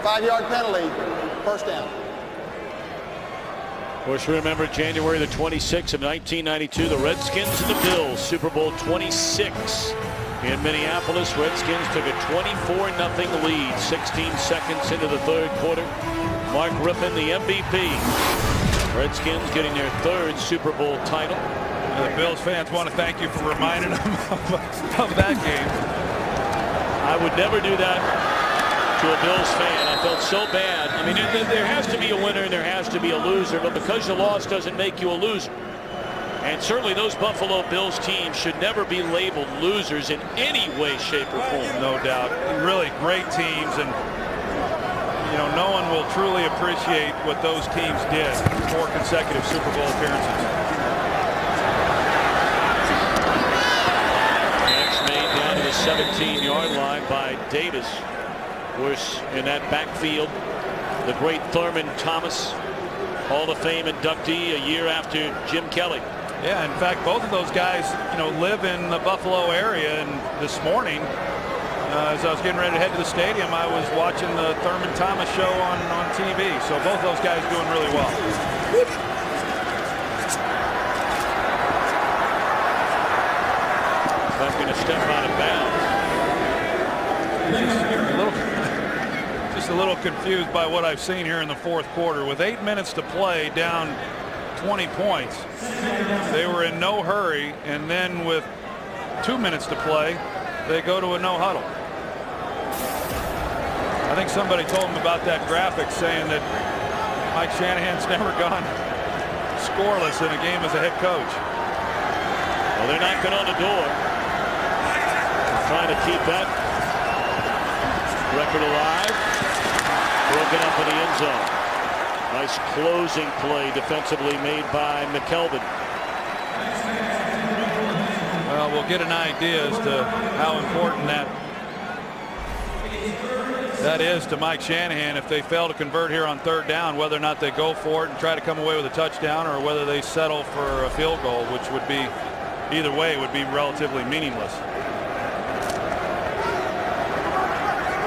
Speaker 5: 5-yard penalty, first down.
Speaker 1: Of course, you remember January the 26th of 1992, the Redskins and the Bills, Super Bowl 26 in Minneapolis. Redskins took a 24-0 lead, 16 seconds into the third quarter. Mark Rypien, the MVP. Redskins getting their third Super Bowl title.
Speaker 3: The Bills fans want to thank you for reminding them of that game.
Speaker 1: I would never do that to a Bills fan. I felt so bad. I mean, there has to be a winner and there has to be a loser, but because you lost doesn't make you a loser. And certainly those Buffalo Bills teams should never be labeled losers in any way, shape, or form.
Speaker 3: No doubt. Really great teams, and you know, no one will truly appreciate what those teams did. 4 consecutive Super Bowl appearances.
Speaker 1: Catch made down to the 17-yard line by Davis. Of course, in that backfield, the great Thurman Thomas, Hall of Fame inductee a year after Jim Kelly.
Speaker 3: Yeah, in fact, both of those guys, you know, live in the Buffalo area. And this morning, as I was getting ready to head to the stadium, I was watching the Thurman Thomas show on TV. So both those guys doing really well.
Speaker 1: Not going to step out of bounds.
Speaker 3: Just a little confused by what I've seen here in the fourth quarter. With 8 minutes to play, down 20 points, they were in no hurry, and then with 2 minutes to play, they go to a no huddle. I think somebody told him about that graphic, saying that Mike Shanahan's never gone scoreless in a game as a head coach.
Speaker 1: Well, they're knocking on the door, trying to keep that record alive. Broken up in the end zone. Nice closing play defensively made by McKelvin.
Speaker 3: Well, we'll get an idea as to how important that is to Mike Shanahan if they fail to convert here on third down, whether or not they go for it and try to come away with a touchdown, or whether they settle for a field goal, which would be, either way, would be relatively meaningless.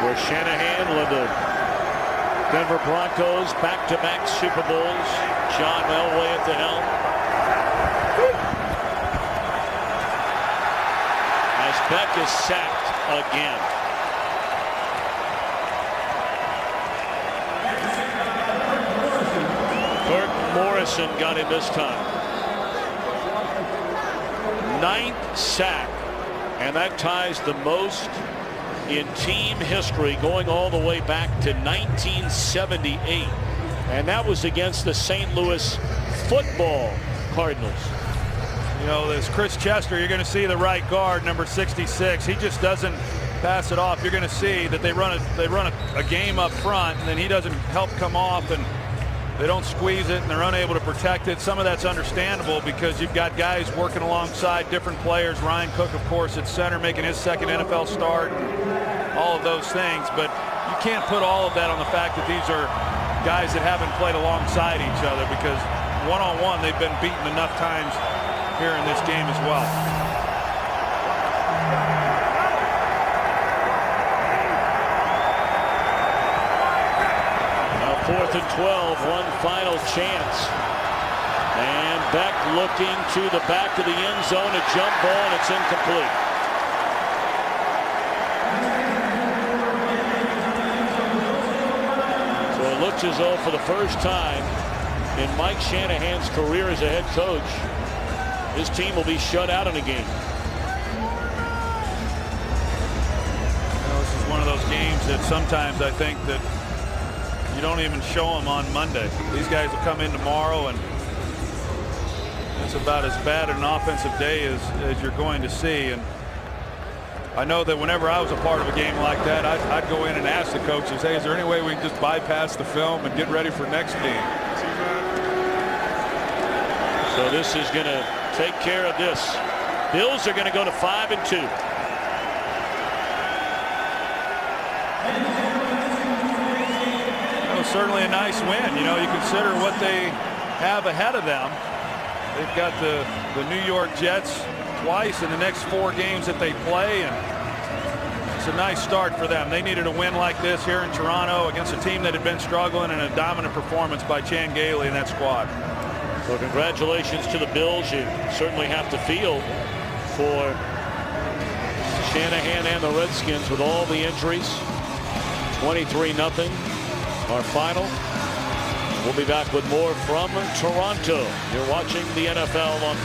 Speaker 1: For Shanahan led the Denver Broncos back-to-back Super Bowls. John Elway at the helm. As Beck is sacked again. Kirk Morrison got him this time. 9th sack, and that ties the most in team history, going all the way back to 1978, and that was against the St. Louis Football Cardinals.
Speaker 3: You know, this Chris Chester, you're going to see the right guard, number 66. He just doesn't pass it off. You're going to see that they run a game up front, and then he doesn't help come off, and they don't squeeze it, and they're unable to protect it. Some of that's understandable because you've got guys working alongside different players. Ryan Cook, of course, at center, making his second NFL start, all of those things. But you can't put all of that on the fact that these are guys that haven't played alongside each other, because one-on-one they've been beaten enough times here in this game as well.
Speaker 1: 4th and 12, one final chance. And Beck looking to the back of the end zone, a jump ball, and it's incomplete. So it looks as though for the first time in Mike Shanahan's career as a head coach, his team will be shut out in a game.
Speaker 3: You know, this is one of those games that sometimes I think that you don't even show them on Monday. These guys will come in tomorrow, and it's about as bad an offensive day as you're going to see. And I know that whenever I was a part of a game like that, I'd go in and ask the coaches, hey, is there any way we can just bypass the film and get ready for next game?
Speaker 1: So this is going to take care of this. Bills are going to go to 5-2.
Speaker 3: Certainly a nice win. You know, you consider what they have ahead of them. They've got the New York Jets twice in the next 4 games that they play, and it's a nice start for them. They needed a win like this here in Toronto against a team that had been struggling, and a dominant performance by Chan Gailey and that squad.
Speaker 1: So congratulations to the Bills. You certainly have to feel for Shanahan and the Redskins with all the injuries. 23-0. Our final. We'll be back with more from Toronto. You're watching the NFL on